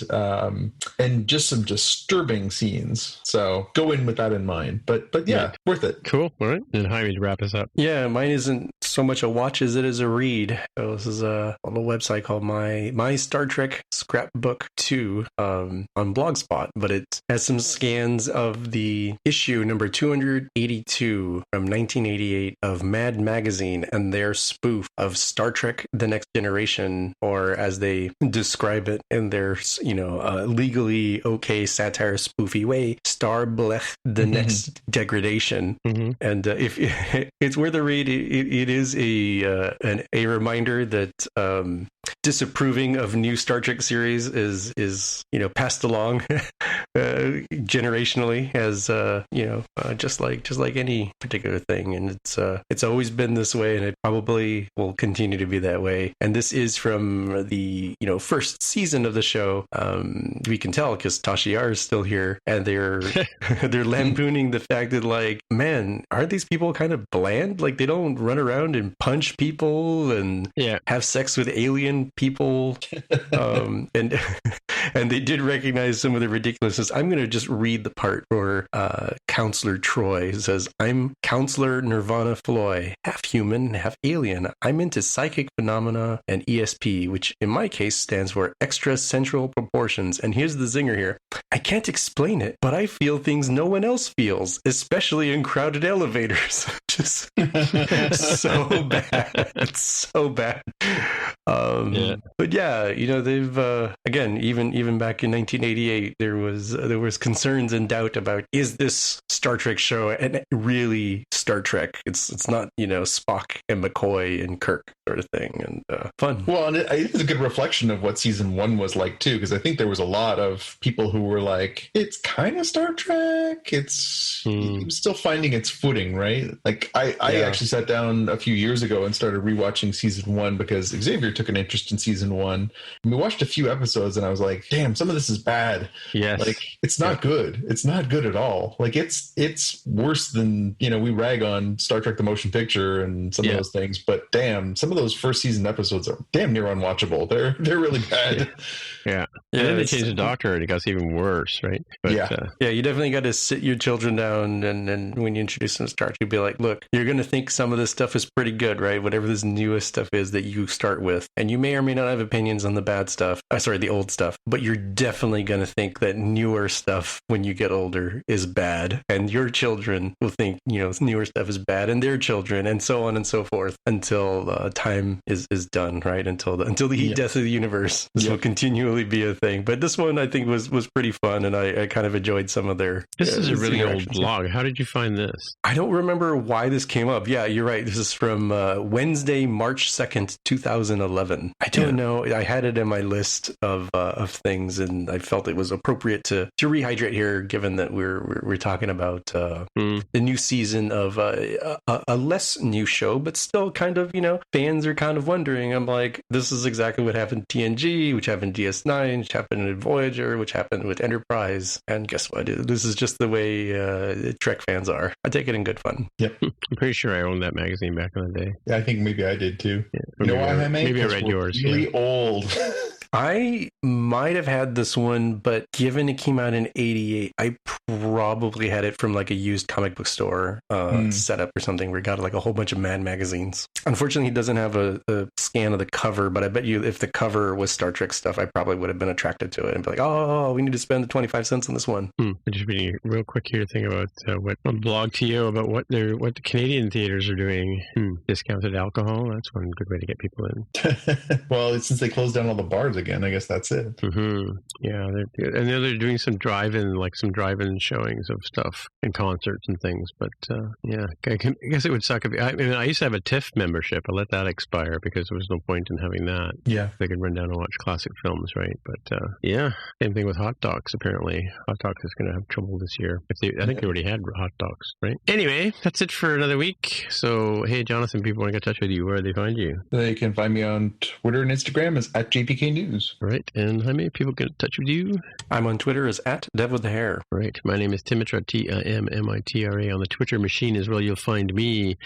just some disturbing scenes. So go in with that in mind. But yeah, worth it. Cool. All right. And Jaime, to wrap us up. Yeah, mine isn't so much a watch as it is a read. So this is a little website called My Star Trek Scrapbook 2 on Blogspot, but it has some scans of the issue number 282 from 1988 of Mad Magazine and their spoof of Star Trek The Next Generation, or as they describe it in their legally okay satire spoofy way, Star Blech The Next Degradation. And if it's worth a read, it is a reminder that disapproving of new Star Trek series is passed along generationally as just like any particular thing, and it's always been this way, and it probably will continue to be that way. And this is from the first season of the show. We can tell because Tasha Yar is still here, and they're lampooning the fact that, like, man, aren't these people kind of bland? Like, they don't run around and punch people and have sex with alien people. And they did recognize some of the ridiculousness. I'm going to just read the part where Counselor Troy says, "I'm Counselor Nirvana Floy, half human, half alien. I'm into psychic phenomena and ESP, which in my case stands for extra central proportions. And here's the zinger here. I can't explain it, but I feel things no one else feels, especially in crowded elevators." Just so bad. It's so bad. But yeah, they've again, even back in 1988, there was concerns and doubt about, is this Star Trek show and really Star Trek? It's not Spock and McCoy and Kirk sort of thing, and fun. Well, and it's a good reflection of what season 1 was like too, because I think there was a lot of people who were like, it's kind of Star Trek, it's still finding its footing, right? Like I actually sat down a few years ago and started rewatching season 1 because Xavier took an interest in season 1, and we watched a few episodes and I was like, damn, some of this is bad. Yes. Like it's not good. It's not good at all. Like it's worse than, we rag on Star Trek the motion picture and some of those things, but damn, some of those first season episodes are damn near unwatchable. They're really bad. Yeah. And then they changed the Doctor and it got even worse, right? But, yeah, you definitely got to sit your children down, and when you introduce them to Star Trek, you'd be like, look, you're going to think some of this stuff is pretty good, right? Whatever this newest stuff is that you start with. And you may or may not have opinions on the bad stuff. The old stuff. But you're definitely going to think that newer stuff, when you get older, is bad. And your children will think, newer stuff is bad, and their children, and so on and so forth, until time is done, right? Until the heat death of the universe. This will continually be a thing. But this one, I think, was pretty fun, and I kind of enjoyed some of their... This is a really old blog. How did you find this? I don't remember why this came up. Yeah, you're right. This is from Wednesday, March 2nd, 2011. I don't know. I had it in my list of things, and I felt it was appropriate to rehydrate here, given that we're talking about the new season of a less new show, but still kind of, fans are kind of wondering. I'm like, this is exactly what happened to TNG, which happened to DS9, which happened in Voyager, which happened with Enterprise. And guess what? This is just the way Trek fans are. I take it in good fun. Yep. I'm pretty sure I owned that magazine back in the day. Yeah, I think maybe I did too. Yeah. You know why, maybe I read yours. Really old. I might have had this one, but given it came out in 88, I probably had it from like a used comic book store setup or something where it got like a whole bunch of Mad magazines. Unfortunately, he doesn't have a scan of the cover, but I bet you if the cover was Star Trek stuff, I probably would have been attracted to it and be like, oh, we need to spend the 25 cents on this one. I'm just reading real quick here, thing about what blog TO about what the Canadian theaters are doing. Discounted alcohol. That's one good way to get people in. Well, since they closed down all the bars again, I guess that's it. Yeah, they're doing some drive-in showings of stuff and concerts and things. But I guess it would suck if I used to have a TIFF membership. I let that expire because there was no point in having that. Yeah, they could run down and watch classic films, right? But same thing with Hot Docs. Apparently, Hot Docs is going to have trouble this year. I think they already had Hot Docs, right? Anyway, that's it for another week. So, hey, Jonathan, people want to get in touch with you. Where do they find you? They can find me on Twitter and Instagram as @JPK News. Right. And Jaime, people get in touch with you? I'm on Twitter as @DevWithTheHair. Right. My name is Timitra, TIMMITRA. On the Twitter machine as well, you'll find me.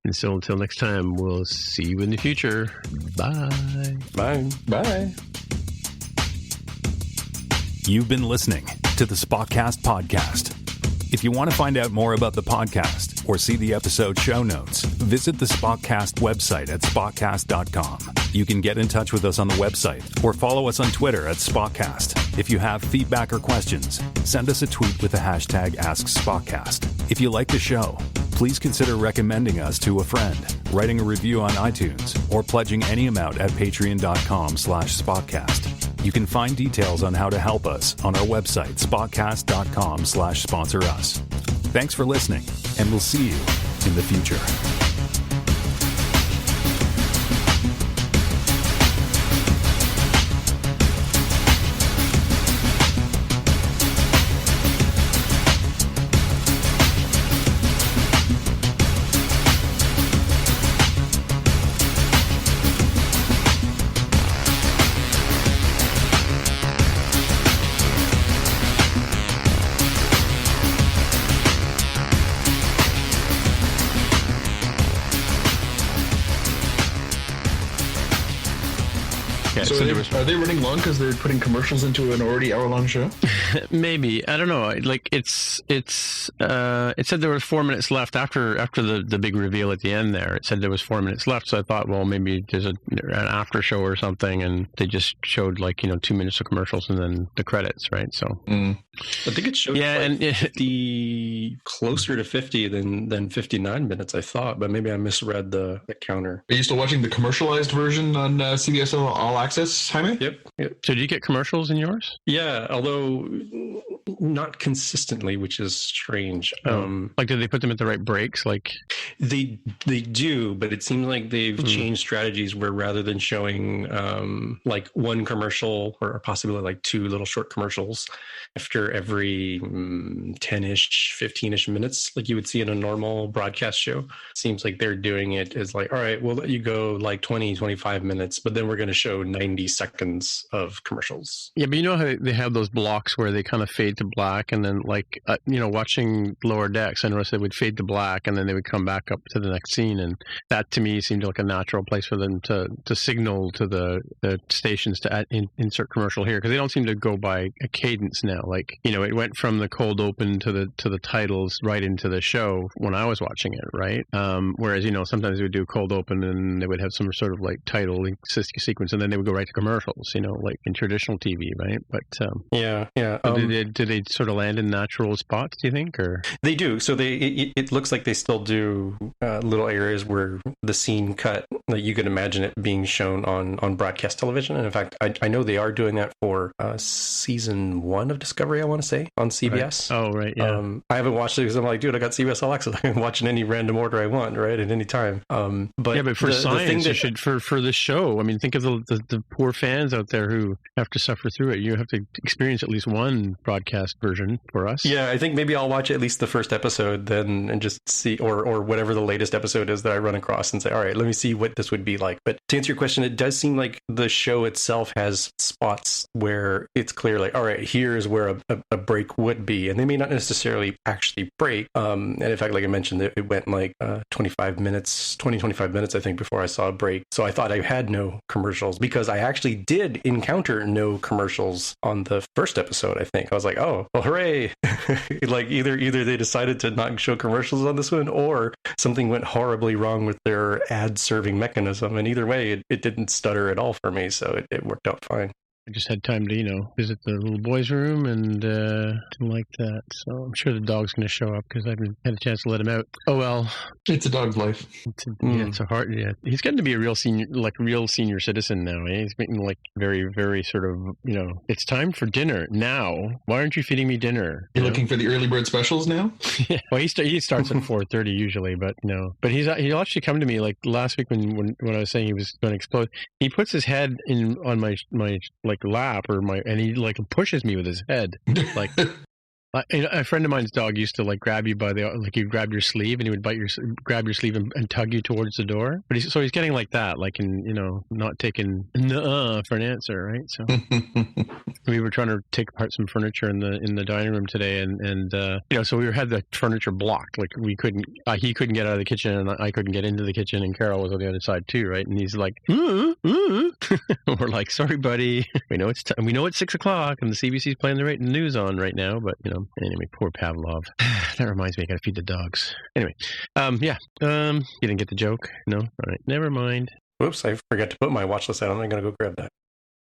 And so until next time, we'll see you in the future. Bye. Bye. Bye. You've been listening to the Spockcast podcast. If you want to find out more about the podcast or see the episode show notes, visit the Spockcast website at spockcast.com. You can get in touch with us on the website or follow us on Twitter at Spockcast. If you have feedback or questions, send us a tweet with the hashtag AskSpockcast. If you like the show, please consider recommending us to a friend, writing a review on iTunes, or pledging any amount at patreon.com/Spockcast. You can find details on how to help us on our website, spockcast.com/sponsor us. Thanks for listening, and we'll see you in the future. Yeah, So are they running long because they're putting commercials into an already hour-long show? maybe, I don't know. Like it said there was 4 minutes left after the big reveal at the end. There, it said there was 4 minutes left. So I thought, well, maybe there's an after show or something, and they just showed 2 minutes of commercials and then the credits, right? So I think it showed 50, closer to 50 than 59 minutes, I thought, but maybe I misread the counter. Are you still watching the commercialized version on CBS All Access, Jaime? Yep. So do you get commercials in yours? Yeah, although not consistently, which is strange. Do they put them at the right breaks? They do, but it seems like they've changed strategies where rather than showing one commercial or possibly 2 little short commercials after every 10-ish, 15-ish minutes, like you would see in a normal broadcast show, it seems like they're doing it as all right, we'll let you go 20, 25 minutes, but then we're going to show 90 seconds of commercials. Yeah, but you know how they have those blocks where they kind of fade to black, and then watching Lower Decks, I noticed they would fade to black and then they would come back up to the next scene, and that to me seemed like a natural place for them to signal to the stations to insert commercial here, because they don't seem to go by a cadence now. It went from the cold open to the titles right into the show when I was watching it, right? Whereas sometimes they would do cold open and they would have some sort of title sequence, and then they would go right to commercials, like in traditional TV, right? But yeah. Do they sort of land in natural spots, do you think, or they do? So it looks like they still do little areas where the scene cut, you could imagine it being shown on broadcast television. And in fact, I know they are doing that for season 1 of Discovery, I want to say, on CBS. Right. Oh, right, yeah. I haven't watched it because I'm dude, I got CBS All Access. I can watch in any random order I want, right, at any time. But for science, you should for this show. I mean, think of the poor fans out there who have to suffer through it. You have to experience at least one broadcast version for us. Yeah, I think maybe I'll watch at least the first episode then and just see, or whatever the latest episode is that I run across, and say, all right, let me see what this would be like. But to answer your question, it does seem like the show itself has spots where it's clear, all right, here's where a break would be, and they may not necessarily actually break. And in fact, like I mentioned, it went 25 minutes, I think, before I saw a break. So I thought I had no commercials, because I actually did encounter no commercials on the first episode, I think. I was oh, well, hooray. Either they decided to not show commercials on this one, or something went horribly wrong with their ad serving mechanism. And either way, it didn't stutter at all for me. So it worked out fine. I just had time to, visit the little boys' room and didn't like that. So I'm sure the dog's going to show up because I haven't had a chance to let him out. Oh, well. It's a dog's life. It's a hard, He's getting to be a real senior citizen now. Eh? He's getting very, very sort of, it's time for dinner now. Why aren't you feeding me dinner? You're looking for the early bird specials now? Yeah. Well, he starts at 4:30 usually, but no. But he'll actually come to me last week when I was saying he was going to explode. He puts his head on my lap and he pushes me with his head a friend of mine's dog used to grab you by he'd grab your sleeve and he would grab your sleeve and tug you towards the door, but he's getting like that, not taking for an answer, right? So we were trying to take apart some furniture in the dining room today, and so we had the furniture blocked, he couldn't get out of the kitchen and I couldn't get into the kitchen, and Carol was on the other side too, right? And he's we're sorry buddy, we know it's 6:00 and the CBC's playing the news on right now, but anyway, poor Pavlov. That reminds me, I gotta feed the dogs. Anyway, you didn't get the joke? No? All right, never mind. Whoops, I forgot to put my watch list out. I'm going to go grab that.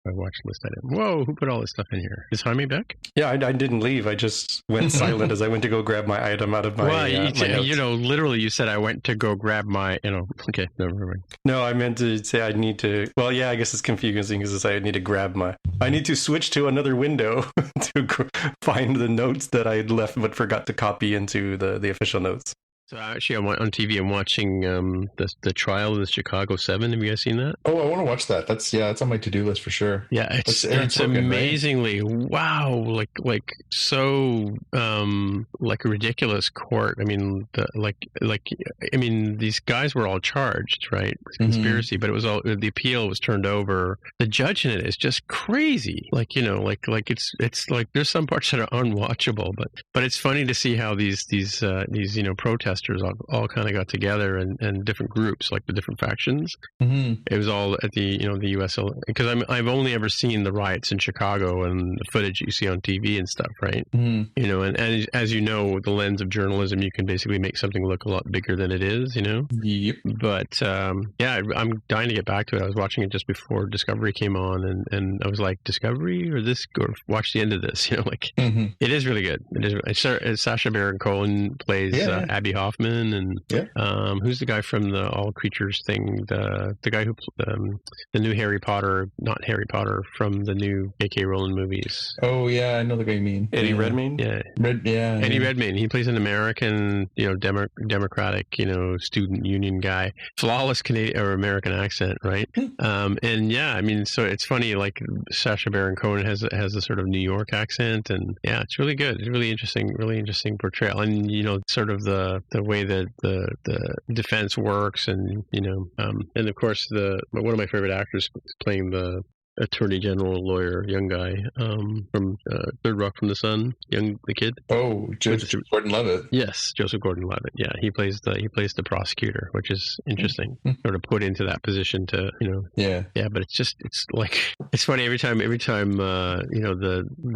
My watch list item. Whoa, who put all this stuff in here? Is Jaime back? Yeah, I didn't leave. I just went silent as I went to go grab my item out of my my notes. Literally you said I went to go grab my, okay, never mind. No, I meant to say I need to, well, yeah, I guess it's confusing because I need to I need to switch to another window to find the notes that I had left but forgot to copy into the official notes. So actually, on TV, I'm watching the trial of the Chicago 7. Have you guys seen that? Oh, I want to watch that. That's on my to-do list for sure. Yeah, it's amazingly, right? Wow, so a ridiculous court. I mean, these guys were all charged, right? Conspiracy, but it was all, the appeal was turned over. The judge in it is just crazy. It's there's some parts that are unwatchable, but it's funny to see how these protesters protesters all kind of got together and different groups, like the different factions. Mm-hmm. It was all at the the U.S. because I've only ever seen the riots in Chicago and the footage you see on TV and stuff, right? Mm-hmm. And as you know, with the lens of journalism, you can basically make something look a lot bigger than it is, Yep. But I'm dying to get back to it. I was watching it just before Discovery came on, and I was like, Discovery or watch the end of this, Mm-hmm. It is really good. It is. Sacha Baron Cohen plays Abby Hoffman, and who's the guy from the All Creatures thing? The guy who the new Harry Potter, not Harry Potter, from the new J.K. Rowling movies. Oh yeah, I know the guy you mean. Eddie Redmayne. Yeah, Eddie Redmayne. He plays an American, Democratic, student union guy, flawless Canadian or American accent, right? So it's funny. Like Sacha Baron Cohen has a sort of New York accent, and it's really good. It's really interesting portrayal, and sort of the way that the defense works, and and of course one of my favorite actors playing the Attorney General lawyer, young guy from Third Rock from the Sun, the kid. Oh, Joseph Gordon-Levitt. Yes, Joseph Gordon-Levitt. Yeah, he plays the prosecutor, which is interesting. Sort of put into that position to Yeah, but it's funny every time the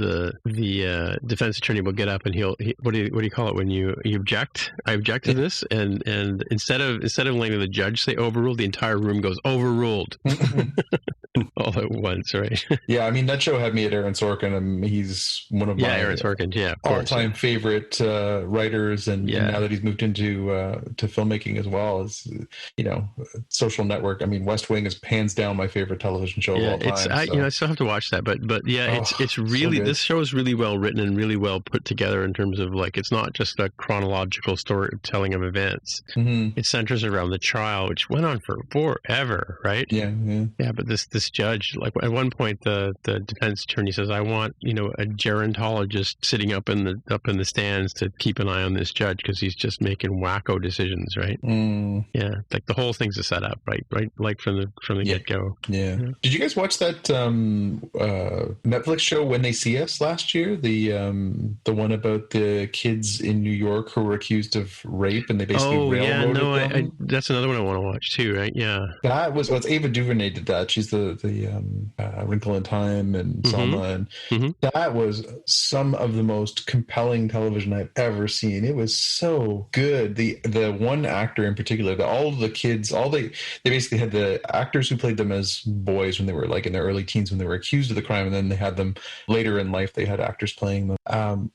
defense attorney will get up and what do you call it when you object? I object to this, and instead of letting the judge say overruled, the entire room goes overruled. All at once, right? Yeah, I mean that show had me at Aaron Sorkin. He's one of my Aaron Sorkin, all-time favorite writers, and now that he's moved into to filmmaking as well, as Social Network. I mean, West Wing is hands down my favorite television show of all time. I still have to watch that, but it's really so this show is really well written and really well put together in terms of it's not just a chronological storytelling of events. Mm-hmm. It centers around the trial, which went on for forever, right? Yeah. But this judge, at one point, the defense attorney says, "I want a gerontologist sitting up in the stands to keep an eye on this judge because he's just making wacko decisions." Right? Yeah, the whole thing's a setup, right? Like from the get go. Yeah. Did you guys watch that Netflix show When They See Us last year? The one about the kids in New York who were accused of rape, and they basically railroaded them. That's another one I want to watch too, right? Yeah. That was it's Ava DuVernay did that. She's the Wrinkle in Time and Selma, and that was some of the most compelling television I've ever seen. It was so good. The one actor in particular, all the kids, they basically had the actors who played them as boys when they were in their early teens when they were accused of the crime, and then they had them later in life. They had actors playing them.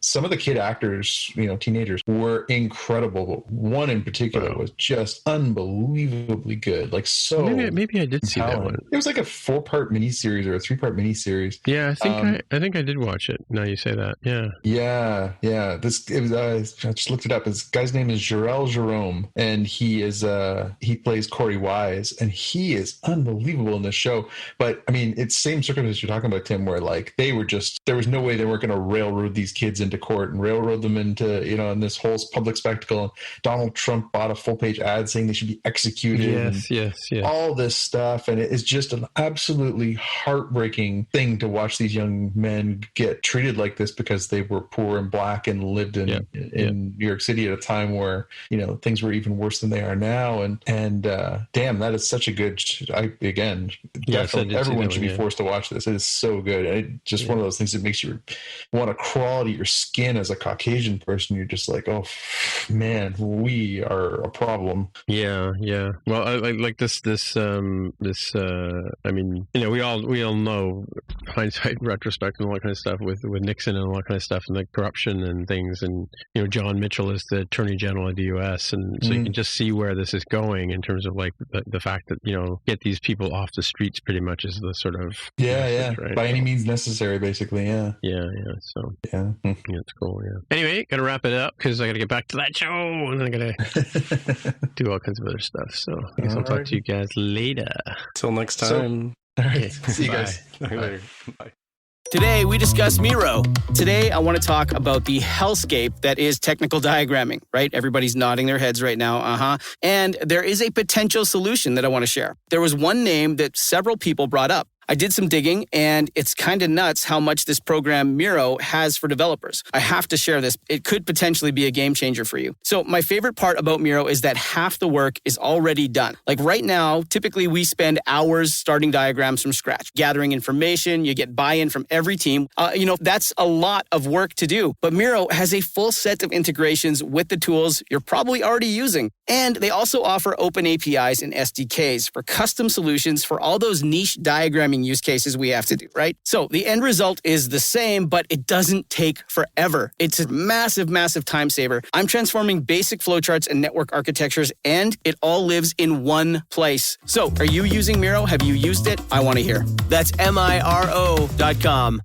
Some of the kid actors, teenagers, were incredible. But one in particular was just unbelievably good. Maybe I did see that one. It was like a 4-part miniseries or a 3-part miniseries. Yeah, I think I did watch it. Now you say that. Yeah. Yeah. I just looked it up. This guy's name is Jharrel Jerome, and he plays Corey Wise, and he is unbelievable in this show. But I mean, it's same circumstances you're talking about, Tim, where they were just, there was no way they weren't going to railroad these kids into court and railroad them into in this whole public spectacle. And Donald Trump bought a full-page ad saying they should be executed. Yes. All this stuff, and it is just an absolutely heartbreaking thing to watch these young men get treated like this because they were poor and black and lived in New York City at a time where things were even worse than they are now. And damn, that is such a good. Definitely everyone should be forced to watch this. It is so good. And it's just one of those things that makes you want to crawl to your skin as a Caucasian person. You're just like, oh man, we are a problem. Yeah. Well, I like this. I mean, we all know hindsight, retrospect, and all that kind of stuff with Nixon and all that kind of stuff, and the corruption and things. And John Mitchell is the Attorney General of the U.S., and so you can just see where this is going in terms of the fact that get these people off the streets pretty much is the sort of message, right? By any means necessary, basically. So it's cool. Anyway, gotta wrap it up because I gotta get back to that show, and then I gotta do all kinds of other stuff. So I guess I'll talk to you guys later. Till next time. All right. See you guys. Later. Bye. Today, we discuss Miro. Today, I want to talk about the hellscape that is technical diagramming, right? Everybody's nodding their heads right now. And there is a potential solution that I want to share. There was one name that several people brought up. I did some digging, and it's kind of nuts how much this program Miro has for developers. I have to share this. It could potentially be a game changer for you. So my favorite part about Miro is that half the work is already done. Like right now, typically we spend hours starting diagrams from scratch, gathering information. You get buy-in from every team. That's a lot of work to do. But Miro has a full set of integrations with the tools you're probably already using. And they also offer open APIs and SDKs for custom solutions for all those niche diagramming use cases we have to do, right? So the end result is the same, but it doesn't take forever. It's a massive, massive time saver. I'm transforming basic flowcharts and network architectures, and it all lives in one place. So are you using Miro? Have you used it? I want to hear. That's Miro.com.